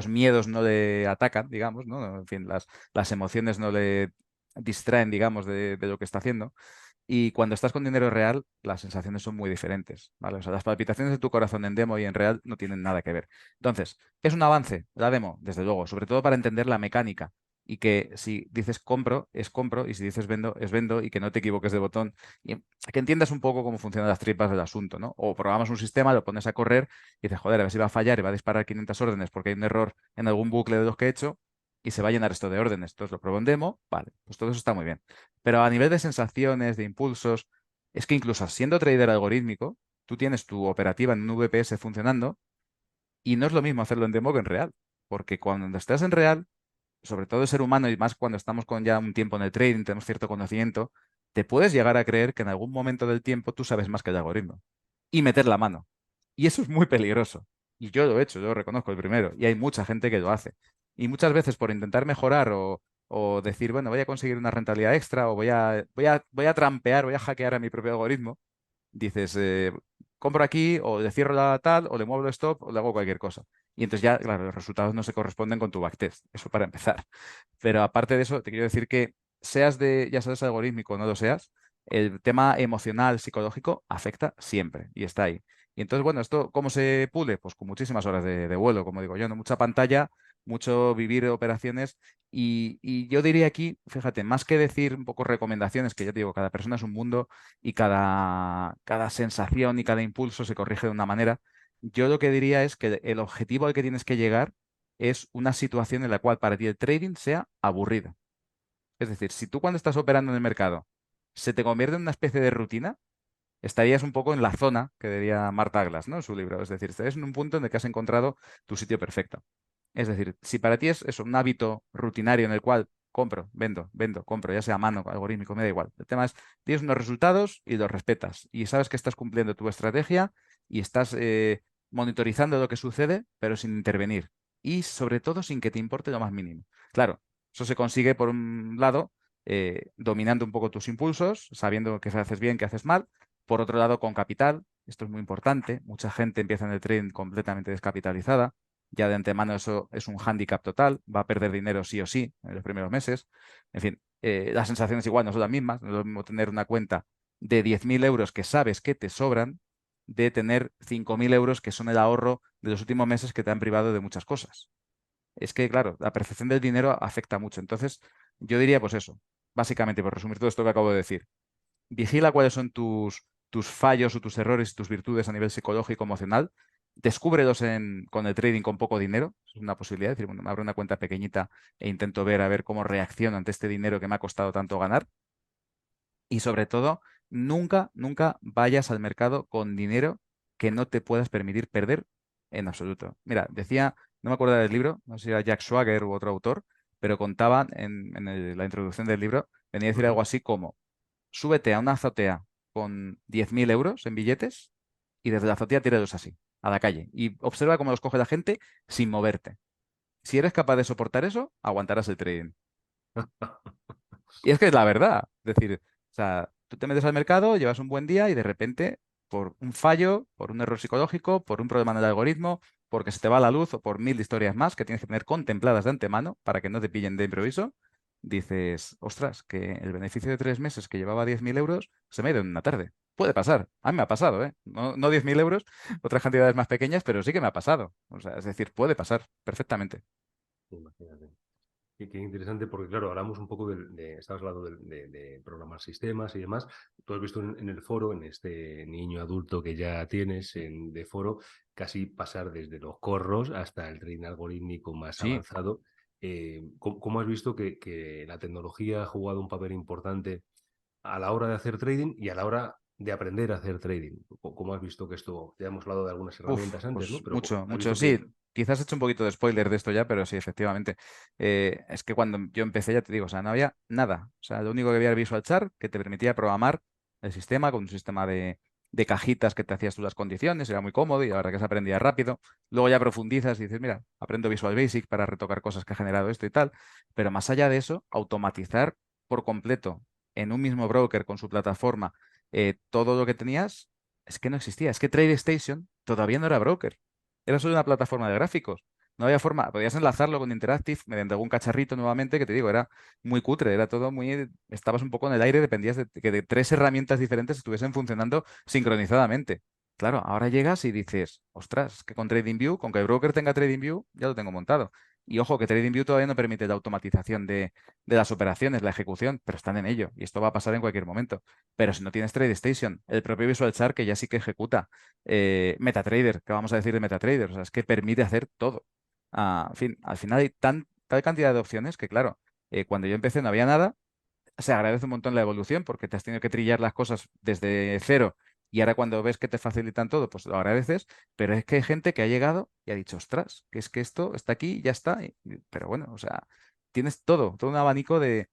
miedos no le atacan, digamos, ¿no? En fin, las emociones no le distraen, digamos, de lo que está haciendo. Y cuando estás con dinero real, las sensaciones son muy diferentes, ¿vale? O sea, las palpitaciones de tu corazón en demo y en real no tienen nada que ver. Entonces, ¿es un avance la demo? Desde luego, sobre todo para entender la mecánica y que si dices compro, es compro, y si dices vendo, es vendo, y que no te equivoques de botón, y que entiendas un poco cómo funcionan las tripas del asunto, ¿no? O programas un sistema, lo pones a correr y dices, joder, a ver si va a fallar y va a disparar 500 órdenes porque hay un error en algún bucle de los que he hecho y se va a llenar esto de órdenes. Entonces lo pruebo en demo, vale, pues todo eso está muy bien. Pero a nivel de sensaciones, de impulsos, es que incluso siendo trader algorítmico, tú tienes tu operativa en un VPS funcionando y no es lo mismo hacerlo en demo que en real. Porque cuando estás en real, sobre todo el ser humano y más cuando estamos con ya un tiempo en el trading, tenemos cierto conocimiento, te puedes llegar a creer que en algún momento del tiempo tú sabes más que el algoritmo y meter la mano. Y eso es muy peligroso. Y yo lo he hecho, yo lo reconozco el primero. Y hay mucha gente que lo hace. Y muchas veces por intentar mejorar o decir, bueno, voy a conseguir una rentabilidad extra o voy a trampear, voy a hackear a mi propio algoritmo, dices, compro aquí o le cierro la tal o le muevo el stop o le hago cualquier cosa. Y entonces ya, claro, los resultados no se corresponden con tu backtest. Eso para empezar. Pero aparte de eso, te quiero decir que ya seas algorítmico o no lo seas, el tema emocional, psicológico, afecta siempre y está ahí. Y entonces, bueno, ¿esto cómo se pule? Pues con muchísimas horas de vuelo, como digo yo, ¿no? Mucha pantalla, mucho vivir operaciones. Y yo diría aquí, fíjate, más que decir un poco recomendaciones, que ya te digo, cada persona es un mundo y cada sensación y cada impulso se corrige de una manera, yo lo que diría es que el objetivo al que tienes que llegar es una situación en la cual para ti el trading sea aburrido. Es decir, si tú cuando estás operando en el mercado se te convierte en una especie de rutina, estarías un poco en la zona que diría Marta Glass, ¿no? En su libro. Es decir, estarías en un punto en el que has encontrado tu sitio perfecto. Es decir, si para ti es eso, un hábito rutinario en el cual compro, vendo, vendo, compro, ya sea a mano, algorítmico, me da igual. El tema es, tienes unos resultados y los respetas. Y sabes que estás cumpliendo tu estrategia y estás monitorizando lo que sucede, pero sin intervenir. Y sobre todo sin que te importe lo más mínimo. Claro, eso se consigue por un lado, dominando un poco tus impulsos, sabiendo qué haces bien, qué haces mal. Por otro lado, con capital. Esto es muy importante. Mucha gente empieza en el trading completamente descapitalizada. Ya de antemano eso es un hándicap total, va a perder dinero sí o sí en los primeros meses. En fin, las sensaciones igual no son las mismas, no es lo mismo tener una cuenta de 10.000 euros que sabes que te sobran, de tener 5.000 euros que son el ahorro de los últimos meses que te han privado de muchas cosas. Es que, claro, la percepción del dinero afecta mucho. Entonces, yo diría pues eso, básicamente, por resumir todo esto que acabo de decir, vigila cuáles son tus fallos o tus errores y tus virtudes a nivel psicológico, emocional. Descúbrelos con el trading con poco dinero. Es una posibilidad. Es decir, bueno, me abro una cuenta pequeñita e intento ver a ver cómo reacciono ante este dinero que me ha costado tanto ganar. Y sobre todo, nunca, nunca vayas al mercado con dinero que no te puedas permitir perder en absoluto. Mira, decía, no me acuerdo del libro, no sé si era Jack Schwager u otro autor, pero contaba en la introducción del libro, venía a decir algo Ujú. así como súbete a una azotea con 10.000 euros en billetes y desde la azotea tíralos así, a la calle. Y observa cómo los coge la gente sin moverte. Si eres capaz de soportar eso, aguantarás el trading. Y es que es la verdad. Es decir, o sea, tú te metes al mercado, llevas un buen día y de repente, por un fallo, por un error psicológico, por un problema en el algoritmo, porque se te va la luz o por mil historias más que tienes que tener contempladas de antemano para que no te pillen de improviso, dices, ostras, que el beneficio de 3 meses que llevaba 10.000 euros se me ha ido en una tarde. Puede pasar, a mí me ha pasado, ¿eh? No 10.000 euros, otras cantidades más pequeñas, pero sí que me ha pasado. O sea, es decir, puede pasar perfectamente. Imagínate. Y qué interesante, porque claro, hablamos un poco estabas hablando de programar sistemas y demás. Tú has visto en el foro, en este niño adulto que ya tienes de foro, casi pasar desde los corros hasta el trading algorítmico más Sí, avanzado. ¿Cómo has visto que la tecnología ha jugado un papel importante a la hora de hacer trading y a la hora de aprender a hacer trading? ¿Cómo has visto que esto, ya hemos hablado de algunas herramientas antes, ¿no? pues Pero mucho, has mucho. visto Sí, que... quizás he hecho un poquito de spoiler de esto ya, pero sí, efectivamente. Es que cuando yo empecé, ya te digo, o sea, no había nada. O sea, lo único que había era Visual Chart que te permitía programar el sistema con un sistema de cajitas que te hacías tú las condiciones, era muy cómodo y la verdad que se aprendía rápido. Luego ya profundizas y dices, mira, aprendo Visual Basic para retocar cosas que ha generado esto y tal. Pero más allá de eso, automatizar por completo en un mismo broker con su plataforma todo lo que tenías es que no existía. Es que TradeStation todavía no era broker. Era solo una plataforma de gráficos. No había forma. Podías enlazarlo con Interactive mediante algún cacharrito nuevamente que te digo, era muy cutre, era todo muy. Estabas un poco en el aire, dependías de que de 3 herramientas diferentes estuviesen funcionando sincronizadamente. Claro, ahora llegas y dices, ostras, es que con TradingView, con que el broker tenga TradingView, ya lo tengo montado. Y ojo, que TradingView todavía no permite la automatización de las operaciones, la ejecución, pero están en ello y esto va a pasar en cualquier momento. Pero si no tienes TradeStation, el propio Visual Chart que ya sí que ejecuta, MetaTrader, ¿qué vamos a decir de MetaTrader? O sea, es que permite hacer todo. En fin, al final hay tal cantidad de opciones que, claro, cuando yo empecé no había nada. Se agradece un montón la evolución porque te has tenido que trillar las cosas desde cero y ahora cuando ves que te facilitan todo, pues lo agradeces, pero es que hay gente que ha llegado y ha dicho, ostras, que es que esto está aquí, ya está. Pero bueno, o sea, tienes todo un abanico de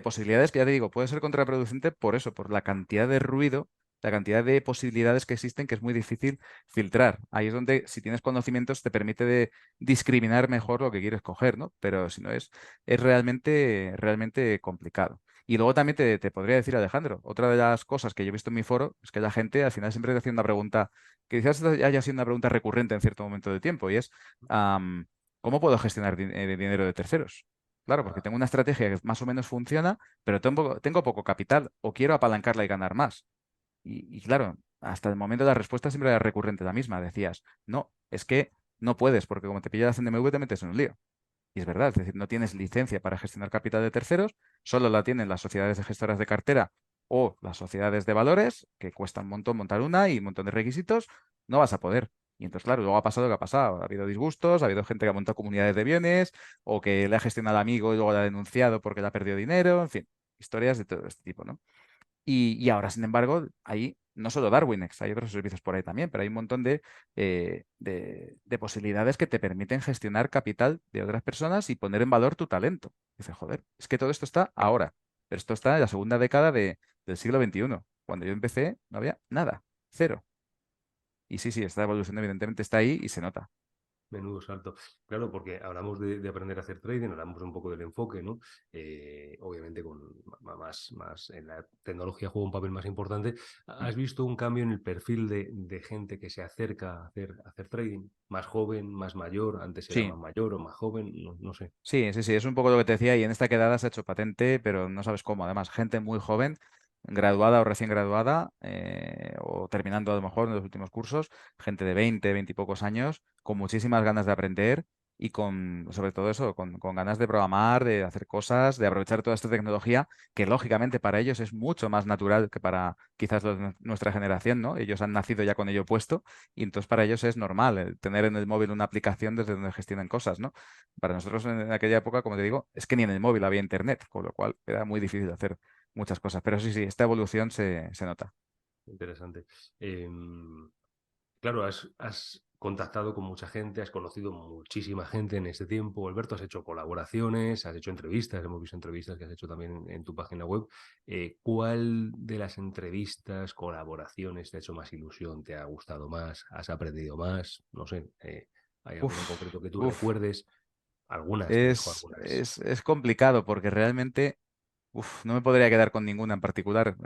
posibilidades que ya te digo, puede ser contraproducente por eso, por la cantidad de ruido, la cantidad de posibilidades que existen que es muy difícil filtrar. Ahí es donde, si tienes conocimientos, te permite discriminar mejor lo que quieres coger, ¿no? Pero si no es realmente complicado. Y luego también te podría decir, Alejandro, otra de las cosas que yo he visto en mi foro es que la gente al final siempre te hace una pregunta que quizás haya sido una pregunta recurrente en cierto momento del tiempo y es, am, ¿cómo puedo gestionar dinero de terceros? Claro, porque Ah, tengo una estrategia que más o menos funciona, pero tengo poco capital o quiero apalancarla y ganar más. Y claro, hasta el momento la respuesta siempre era recurrente la misma. Decías, no, es que no puedes, porque como te pilla la CNMV te metes en un lío. Y es verdad, es decir, no tienes licencia para gestionar capital de terceros, solo la tienen las sociedades de gestoras de cartera o las sociedades de valores, que cuestan un montón montar una y un montón de requisitos, no vas a poder. Y entonces, claro, luego ha pasado lo que ha pasado. Ha habido disgustos, ha habido gente que ha montado comunidades de bienes o que le ha gestionado al amigo y luego le ha denunciado porque le ha perdido dinero, en fin, historias de todo este tipo, ¿no? Y ahora, sin embargo, hay no solo Darwinex, hay otros servicios por ahí también, pero hay un montón de posibilidades que te permiten gestionar capital de otras personas y poner en valor tu talento. Dices, joder, es que todo esto está ahora, pero esto está en la segunda década del siglo XXI. Cuando yo empecé, no había nada, cero. Y sí, sí, esta evolución evidentemente está ahí y se nota. menudo salto. Claro, porque hablamos de aprender a hacer trading, hablamos un poco del enfoque, ¿no? Obviamente con más en la tecnología juega un papel más importante. Mm. ¿Has visto un cambio en el perfil de gente que se acerca a hacer trading? ¿Más joven, más mayor? Antes era Sí, más mayor o más joven, no sé. sí, sí, sí, es un poco lo que te decía y en esta quedada se ha hecho patente, pero no sabes cómo. Además, gente muy joven, graduada o recién graduada, o terminando a lo mejor en los últimos cursos, gente de 20 y pocos años, con muchísimas ganas de aprender y sobre todo eso, con ganas de programar, de hacer cosas, de aprovechar toda esta tecnología, que lógicamente para ellos es mucho más natural que para quizás nuestra generación, ¿no? Ellos han nacido ya con ello puesto y entonces para ellos es normal tener en el móvil una aplicación desde donde gestionan cosas, ¿no? Para nosotros en aquella época, como te digo, es que ni en el móvil había internet, con lo cual era muy difícil hacer muchas cosas. Pero sí, sí, esta evolución se nota. Interesante. Claro, has contactado con mucha gente, has conocido muchísima gente en este tiempo. Alberto, has hecho colaboraciones, has hecho entrevistas, hemos visto entrevistas que has hecho también en tu página web. ¿Cuál de las entrevistas, colaboraciones te ha hecho más ilusión, te ha gustado más, has aprendido más? No sé, ¿hay alguna en Uf, concreto que tú uf, recuerdes? Algunas, te dejo es, algunas. es, es complicado porque realmente no me podría quedar con ninguna en particular.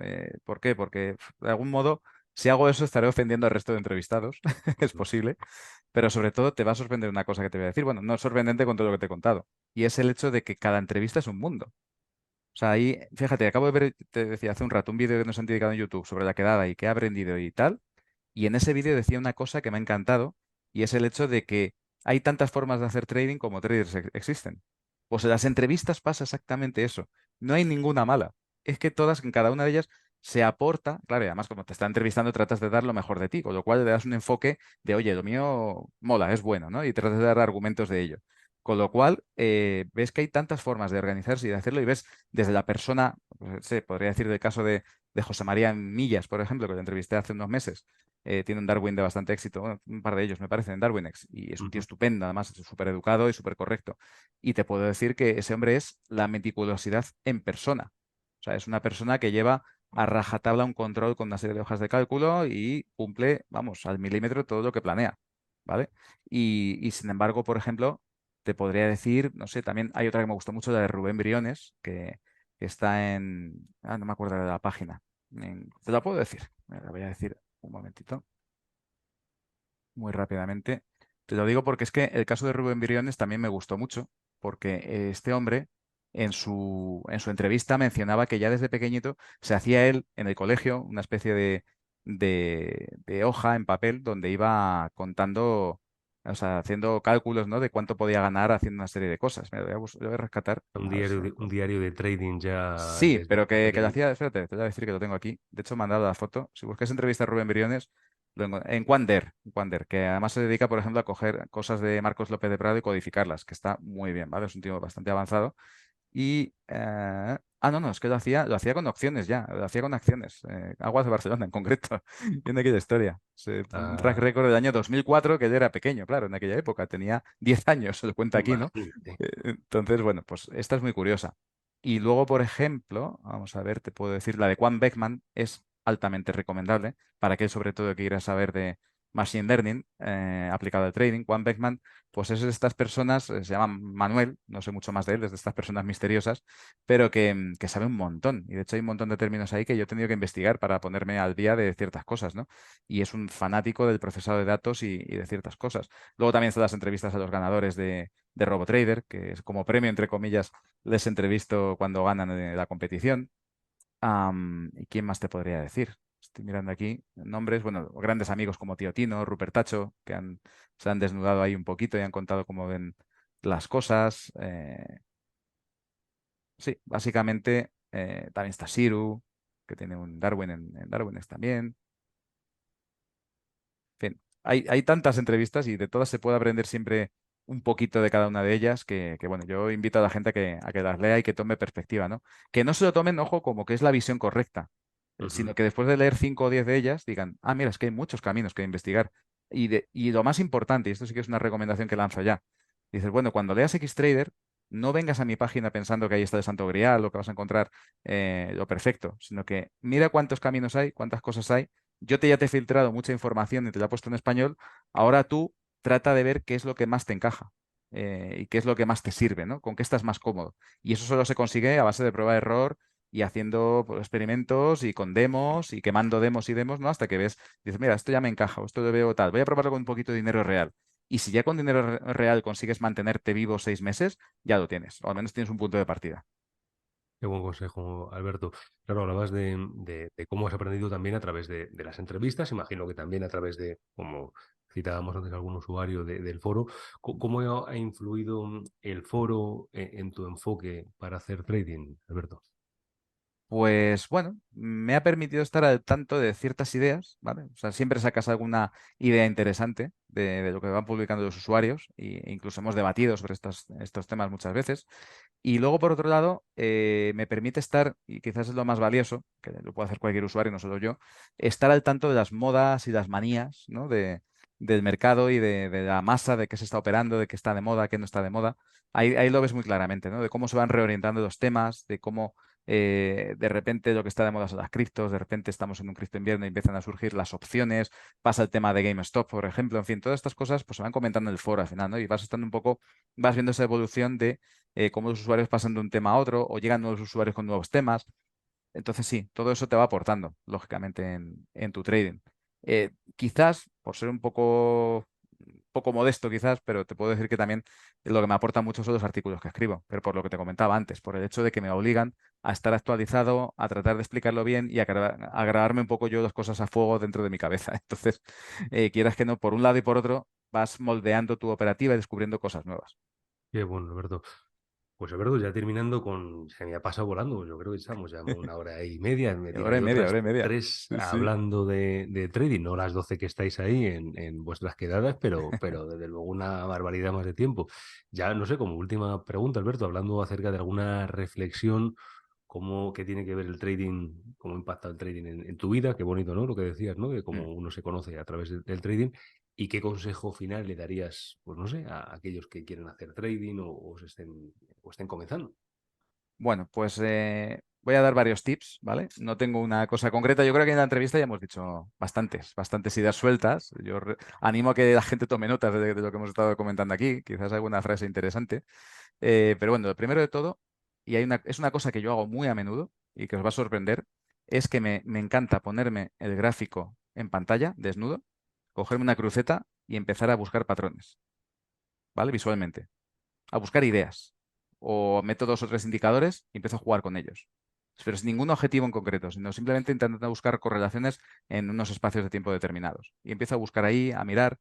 ¿Por qué? Porque de algún modo, si hago eso, estaré ofendiendo al resto de entrevistados. Es posible. Pero sobre todo te va a sorprender una cosa que te voy a decir. Bueno, no es sorprendente con todo lo que te he contado. Y es el hecho de que cada entrevista es un mundo. O sea, ahí, fíjate, acabo de ver, te decía hace un rato, un vídeo que nos han dedicado en YouTube sobre la quedada y qué ha aprendido y tal. Y en ese vídeo decía una cosa que me ha encantado y es el hecho de que hay tantas formas de hacer trading como traders existen. Pues en las entrevistas pasa exactamente eso. No hay ninguna mala. Es que todas, en cada una de ellas, se aporta, claro, y además como te está entrevistando tratas de dar lo mejor de ti, con lo cual le das un enfoque de, oye, lo mío mola, es bueno, ¿no? Y tratas de dar argumentos de ello. Con lo cual, ves que hay tantas formas de organizarse y de hacerlo y ves desde la persona, pues, podría decir del caso de José María Millas, por ejemplo, que lo entrevisté hace unos meses, tiene un Darwin de bastante éxito, bueno, un par de ellos me parecen en Darwinex, y es un tío Ujú. estupendo, además es súper educado y súper correcto. Y te puedo decir que ese hombre es la meticulosidad en persona. O sea, es una persona que lleva a rajatabla un control con una serie de hojas de cálculo y cumple, vamos, al milímetro todo lo que planea, ¿vale? Y sin embargo, por ejemplo, te podría decir, no sé, también hay otra que me gustó mucho, la de Rubén Briones, que está en... Ah, no me acuerdo de la página. Te la puedo decir. Me la voy a decir un momentito, muy rápidamente. Te lo digo porque es que el caso de Rubén Briones también me gustó mucho, porque este hombre en su entrevista mencionaba que ya desde pequeñito se hacía él en el colegio una especie de hoja en papel donde iba contando, o sea, haciendo cálculos, ¿no? De cuánto podía ganar haciendo una serie de cosas. Mira, lo voy a rescatar. A ver si lo Un encuentro. diario de trading ya Sí, desde pero que lo pequeño. hacía, espérate, te voy a decir que lo tengo aquí. De hecho, me han dado la foto. Si buscas entrevista a Rubén Briones, en Quander, que además se dedica, por ejemplo, a coger cosas de Marcos López de Prado y codificarlas, que está muy bien, ¿vale? Es un tío bastante avanzado. Y, no, es que lo hacía con opciones ya, lo hacía con acciones. Aguas de Barcelona, en concreto, viendo aquella historia. Un track Ah, record del año 2004, que él era pequeño, claro, en aquella época, tenía 10 años, se lo cuenta aquí, ¿no? imagínate. Entonces, bueno, pues esta es muy curiosa. Y luego, por ejemplo, vamos a ver, te puedo decir, la de Juan Beckman es altamente recomendable para aquel, sobre todo, que quiera saber de Machine Learning aplicado al trading. Juan Beckman, pues es de estas personas, se llama Manuel, no sé mucho más de él, es de estas personas misteriosas, pero que sabe un montón. Y de hecho hay un montón de términos ahí que yo he tenido que investigar para ponerme al día de ciertas cosas, ¿no? Y es un fanático del procesado de datos y de ciertas cosas. Luego también están las entrevistas a los ganadores de RoboTrader, que es como premio, entre comillas, les entrevisto cuando ganan la competición. ¿Y quién más te podría decir? Estoy mirando aquí nombres, bueno, grandes amigos como Tío Tino, Rupert Tacho, se han desnudado ahí un poquito y han contado cómo ven las cosas. Sí, básicamente también está Siru, que tiene un Darwin en Darwinex también. En fin, hay tantas entrevistas y de todas se puede aprender siempre un poquito de cada una de ellas que, bueno, yo invito a la gente a que las lea y que tome perspectiva, ¿no? Que no se lo tomen, ojo, como que es la visión correcta, Ujú. sino que después de leer 5 o 10 de ellas digan, ah, mira, es que hay muchos caminos que investigar. Y lo más importante, y esto sí que es una recomendación que lanzo ya, dices, bueno, cuando leas Xtrader, no vengas a mi página pensando que ahí está el Santo Grial o que vas a encontrar lo perfecto, sino que mira cuántos caminos hay, cuántas cosas hay. Ya te he filtrado mucha información y te la he puesto en español. Ahora tú trata de ver qué es lo que más te encaja y qué es lo que más te sirve, ¿no? Con qué estás más cómodo. Y eso solo se consigue a base de prueba-error y haciendo pues, experimentos y con demos y quemando demos y demos, ¿no? Hasta que dices, mira, esto ya me encaja, o esto lo veo tal, voy a probarlo con un poquito de dinero real. Y si ya con dinero real consigues mantenerte vivo 6 meses, ya lo tienes, o al menos tienes un punto de partida. Qué buen consejo, Alberto. Claro, hablabas de cómo has aprendido también a través de las entrevistas, imagino que también a través de, como citábamos antes, algún usuario del foro. ¿Cómo ha influido el foro en tu enfoque para hacer trading, Alberto? Pues bueno, me ha permitido estar al tanto de ciertas ideas, ¿vale? O sea, siempre sacas alguna idea interesante de lo que van publicando los usuarios e incluso hemos debatido sobre estos temas muchas veces. Y luego, por otro lado, me permite estar, y quizás es lo más valioso, que lo puede hacer cualquier usuario, no solo yo, estar al tanto de las modas y las manías, ¿no? Del mercado y de la masa, de qué se está operando, de qué está de moda, qué no está de moda. Ahí lo ves muy claramente, ¿no? De cómo se van reorientando los temas, de cómo de repente lo que está de moda son las criptos, de repente estamos en un cripto invierno y empiezan a surgir las opciones, pasa el tema de GameStop, por ejemplo, en fin, todas estas cosas pues se van comentando en el foro al final, ¿no? Y vas estando un poco, vas viendo esa evolución de cómo los usuarios pasan de un tema a otro o llegan nuevos usuarios con nuevos temas. Entonces sí, todo eso te va aportando, lógicamente, en tu trading. Quizás, por ser un poco modesto quizás, pero te puedo decir que también lo que me aporta mucho son los artículos que escribo, pero por lo que te comentaba antes, por el hecho de que me obligan a estar actualizado, a tratar de explicarlo bien y a grabarme un poco yo las cosas a fuego dentro de mi cabeza. Entonces, quieras que no, por un lado y por otro, vas moldeando tu operativa y descubriendo cosas nuevas. Qué bueno, Alberto. Pues Alberto, ya terminando con... Se me ha pasado volando, yo creo que estamos ya una hora y media, me tira Hora y ahí media, hora otras y media. tres Sí, sí. hablando de trading, no las 12 que estáis ahí en vuestras quedadas, pero desde luego una barbaridad más de tiempo. Ya, no sé, como última pregunta, Alberto, hablando acerca de alguna reflexión, cómo, qué tiene que ver el trading, cómo impacta el trading en tu vida, qué bonito, ¿no? Lo que decías, ¿no? De Mm. cómo uno se conoce a través del trading. ¿Y qué consejo final le darías, pues no sé, a aquellos que quieren hacer trading o estén comenzando? Bueno, pues voy a dar varios tips, ¿vale? No tengo una cosa concreta. Yo creo que en la entrevista ya hemos dicho bastantes ideas sueltas. Animo a que la gente tome notas de lo que hemos estado comentando aquí, quizás alguna frase interesante. Pero bueno, lo primero de todo, y es una cosa que yo hago muy a menudo y que os va a sorprender, es que me encanta ponerme el gráfico en pantalla, desnudo, cogerme una cruceta y empezar a buscar patrones, ¿vale? Visualmente, a buscar ideas. O meto 2 o 3 indicadores y empiezo a jugar con ellos. Pero sin ningún objetivo en concreto, sino simplemente intentando buscar correlaciones en unos espacios de tiempo determinados. Y empiezo a buscar ahí, a mirar.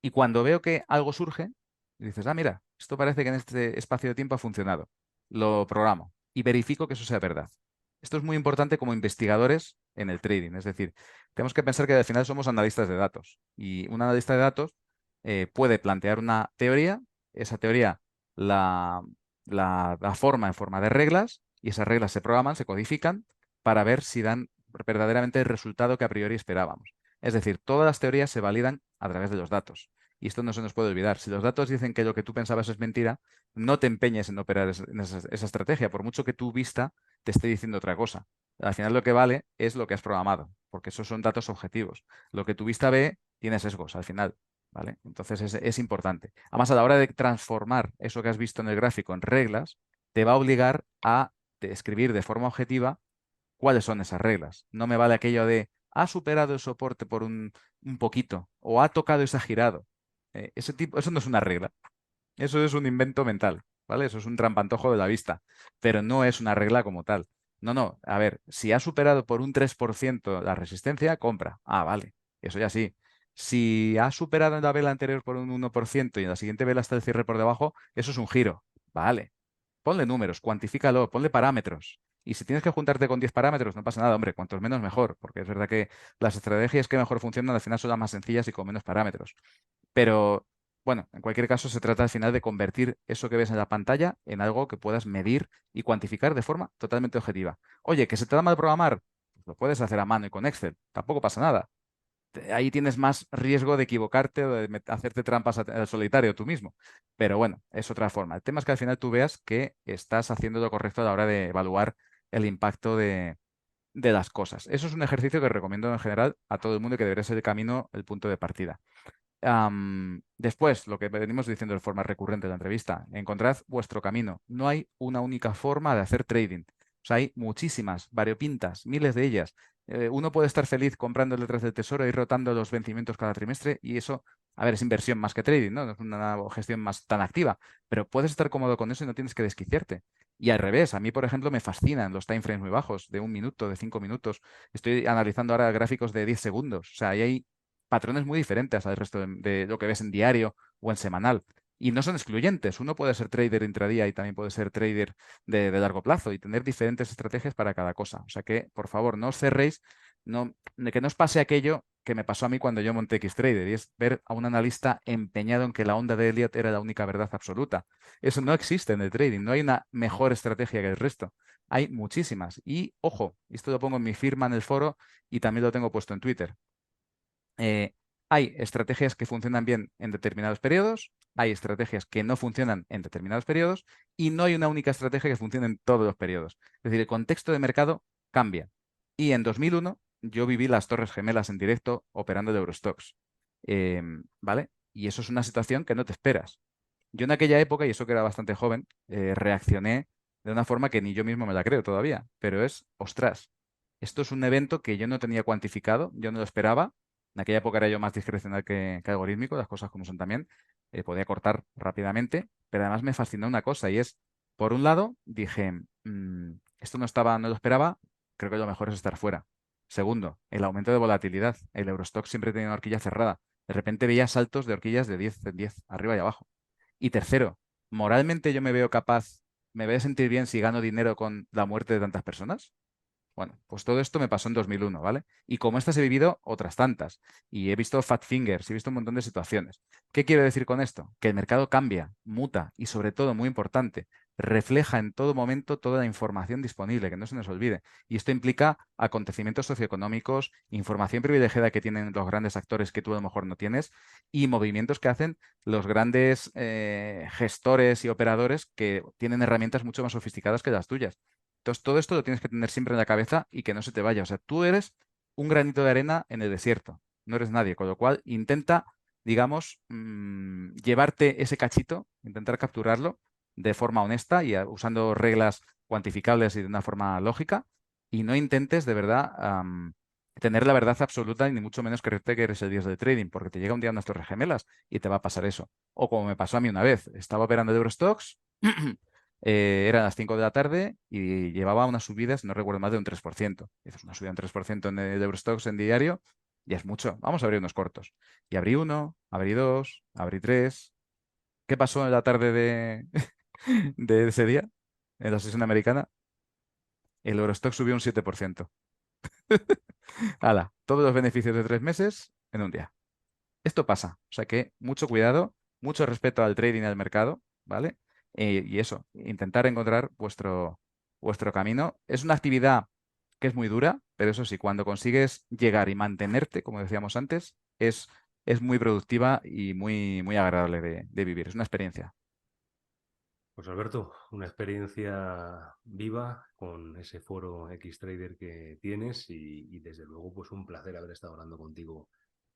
Y cuando veo que algo surge, dices, ah, mira, esto parece que en este espacio de tiempo ha funcionado. Lo programo y verifico que eso sea verdad. Esto es muy importante como investigadores en el trading. Es decir, tenemos que pensar que al final somos analistas de datos. Y un analista de datos puede plantear una teoría, esa teoría la, la forma en forma de reglas y esas reglas se programan, se codifican para ver si dan verdaderamente el resultado que a priori esperábamos. Es decir, todas las teorías se validan a través de los datos. Y esto no se nos puede olvidar. Si los datos dicen que lo que tú pensabas es mentira, no te empeñes en operar esa estrategia, por mucho que tu vista te esté diciendo otra cosa. Al final lo que vale es lo que has programado, porque esos son datos objetivos. Lo que tu vista ve tiene sesgos al final, ¿vale? Entonces es importante. Además, a la hora de transformar eso que has visto en el gráfico en reglas, te va a obligar a escribir de forma objetiva cuáles son esas reglas. No me vale aquello de ha superado el soporte por un poquito o ha tocado y se ha girado. Eso no es una regla. Eso es un invento mental, ¿vale? Eso es un trampantojo de la vista, pero no es una regla como tal. No, no, a ver, si ha superado por un 3% la resistencia, compra. Ah, vale, eso ya sí. Si ha superado en la vela anterior por un 1% y en la siguiente vela está el cierre por debajo, eso es un giro. Vale, ponle números, cuantifícalo, ponle parámetros. Y si tienes que juntarte con 10 parámetros, no pasa nada, hombre, cuantos menos mejor, porque es verdad que las estrategias que mejor funcionan al final son las más sencillas y con menos parámetros. Pero bueno, en cualquier caso se trata al final de convertir eso que ves en la pantalla en algo que puedas medir y cuantificar de forma totalmente objetiva. Oye, que se te da mal programar, pues lo puedes hacer a mano y con Excel, tampoco pasa nada. Ahí tienes más riesgo de equivocarte o de hacerte trampas al solitario tú mismo. Pero bueno, es otra forma. El tema es que al final tú veas que estás haciendo lo correcto a la hora de evaluar el impacto de las cosas. Eso es un ejercicio que recomiendo en general a todo el mundo y que debería ser el camino, el punto de partida. Después, lo que venimos diciendo de forma recurrente en la entrevista, encontrad vuestro camino. No hay una única forma de hacer trading. O sea, hay muchísimas, variopintas, miles de ellas. Uno puede estar feliz comprando letras del tesoro y rotando los vencimientos cada trimestre y eso, a ver, es inversión más que trading, ¿no? No es una gestión más tan activa, pero puedes estar cómodo con eso y no tienes que desquiciarte. Y al revés, a mí, por ejemplo, me fascinan los time frames muy bajos, de 1 minuto, de 5 minutos. Estoy analizando ahora gráficos de 10 segundos. O sea, ahí hay patrones muy diferentes al resto de lo que ves en diario o en semanal. Y no son excluyentes. Uno puede ser trader intradía y también puede ser trader de largo plazo y tener diferentes estrategias para cada cosa. O sea que, por favor, no os cerréis, que no os pase aquello que me pasó a mí cuando yo monté Xtrader, y es ver a un analista empeñado en que la onda de Elliott era la única verdad absoluta. Eso no existe en el trading, no hay una mejor estrategia que el resto. Hay muchísimas. Y ojo, esto lo pongo en mi firma en el foro y también lo tengo puesto en Twitter. eh, hay estrategias que funcionan bien en determinados periodos, hay estrategias que no funcionan en determinados periodos y no hay una única estrategia que funcione en todos los periodos. Es decir, el contexto de mercado cambia. Y en 2001 yo viví las Torres Gemelas en directo operando de Eurostox. ¿Vale? Y eso es una situación que no te esperas. Yo en aquella época, y eso que era bastante joven, reaccioné de una forma que ni yo mismo me la creo todavía, pero es, ostras, esto es un evento que yo no tenía cuantificado, yo no lo esperaba. En aquella época era yo más discrecional que algorítmico, las cosas como son también. Podía cortar rápidamente, pero además me fascinó una cosa y es, por un lado, dije, Esto no lo esperaba, creo que lo mejor es estar fuera. Segundo, el aumento de volatilidad. El Eurostock siempre tiene una horquilla cerrada. De repente veía saltos de horquillas de 10 en 10, arriba y abajo. Y tercero, moralmente yo me veo capaz, me voy a sentir bien si gano dinero con la muerte de tantas personas. Bueno, pues todo esto me pasó en 2001, ¿vale? Y como estas he vivido otras tantas. Y he visto fat fingers, he visto un montón de situaciones. ¿Qué quiero decir con esto? Que el mercado cambia, muta y sobre todo, muy importante, refleja en todo momento toda la información disponible, que no se nos olvide. Y esto implica acontecimientos socioeconómicos, información privilegiada que tienen los grandes actores que tú a lo mejor no tienes y movimientos que hacen los grandes gestores y operadores que tienen herramientas mucho más sofisticadas que las tuyas. Entonces, todo esto lo tienes que tener siempre en la cabeza y que no se te vaya. O sea, tú eres un granito de arena en el desierto, no eres nadie, con lo cual intenta, digamos, llevarte ese cachito, intentar capturarlo de forma honesta y usando reglas cuantificables y de una forma lógica, y no intentes de verdad tener la verdad absoluta y ni mucho menos creerte que eres el dios del trading, porque te llega un día unas torres gemelas y te va a pasar eso. O como me pasó a mí una vez, estaba operando de Eurostox. Eran las 5 de la tarde y llevaba unas subidas, no recuerdo más de un 3%. Dices, una subida de un 3% en el Eurostoxx en diario, ya es mucho. Vamos a abrir unos cortos. Y abrí uno, abrí dos, abrí tres. ¿Qué pasó en la tarde de ese día? En la sesión americana, el Eurostoxx subió un 7%. ¡Hala! Todos los beneficios de 3 meses en un día. Esto pasa. O sea que mucho cuidado, mucho respeto al trading y al mercado, ¿vale? Y eso, intentar encontrar vuestro camino. Es una actividad que es muy dura, pero eso sí, cuando consigues llegar y mantenerte, como decíamos antes, es muy productiva y muy agradable de vivir. Es una experiencia. Pues Alberto, una experiencia viva con ese foro Xtrader que tienes y desde luego pues un placer haber estado hablando contigo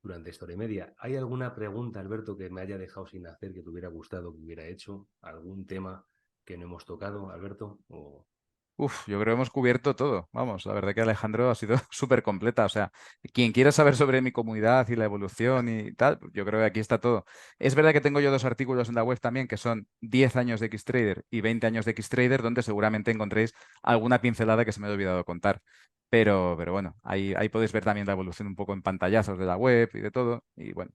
durante esta hora y media. ¿Hay alguna pregunta, Alberto, que me haya dejado sin hacer, que te hubiera gustado que hubiera hecho? ¿Algún tema que no hemos tocado, Alberto? Uf, yo creo que hemos cubierto todo. Vamos, la verdad que Alejandro ha sido súper completa. O sea, quien quiera saber sobre mi comunidad y la evolución y tal, yo creo que aquí está todo. Es verdad que tengo yo 2 artículos en la web también, que son 10 años de Xtrader y 20 años de Xtrader, donde seguramente encontréis alguna pincelada que se me ha olvidado contar. Pero bueno, ahí podéis ver también la evolución un poco en pantallazos de la web y de todo. Y bueno,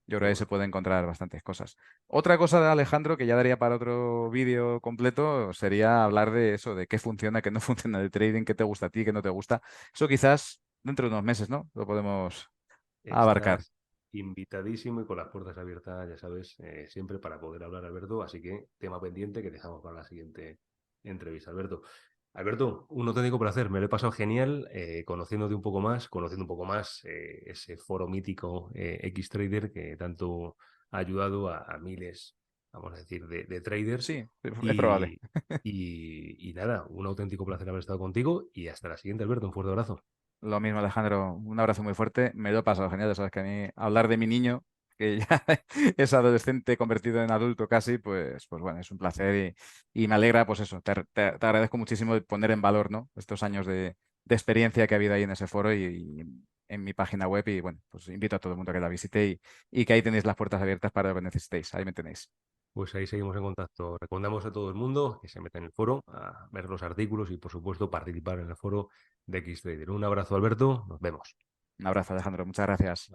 yo creo que ahí se Seguro. puede encontrar bastantes cosas. Otra cosa de Alejandro, que ya daría para otro vídeo completo, sería hablar de eso, de qué funciona, qué no funciona del trading, qué te gusta a ti, qué no te gusta. Eso quizás dentro de unos meses, ¿no? Lo podemos abarcar. Estás invitadísimo y con las puertas abiertas, ya sabes, siempre para poder hablar, Alberto. Así que tema pendiente que dejamos para la siguiente entrevista, Alberto. Alberto, un auténtico placer, me lo he pasado genial conociéndote un poco más, conociendo un poco más ese foro mítico Xtrader que tanto ha ayudado a miles, vamos a decir, de traders. Sí, es probable. Y, y nada, un auténtico placer haber estado contigo y hasta la siguiente, Alberto, un fuerte abrazo. Lo mismo, Alejandro. Un abrazo muy fuerte. Me lo he pasado genial. Ya sabes que a mí hablar de mi niño, que ya es adolescente convertido en adulto casi, pues bueno, es un placer y me alegra, pues eso. Te agradezco muchísimo de poner en valor, ¿no? Estos años de experiencia que ha habido ahí en ese foro y en mi página web. Y bueno, pues invito a todo el mundo a que la visite y que ahí tenéis las puertas abiertas para lo que necesitéis. Ahí me tenéis. Pues ahí seguimos en contacto. Recomendamos a todo el mundo que se meta en el foro a ver los artículos y, por supuesto, participar en el foro de Xtrader. Un abrazo, Alberto. Nos vemos. Un abrazo, Alejandro. Muchas gracias.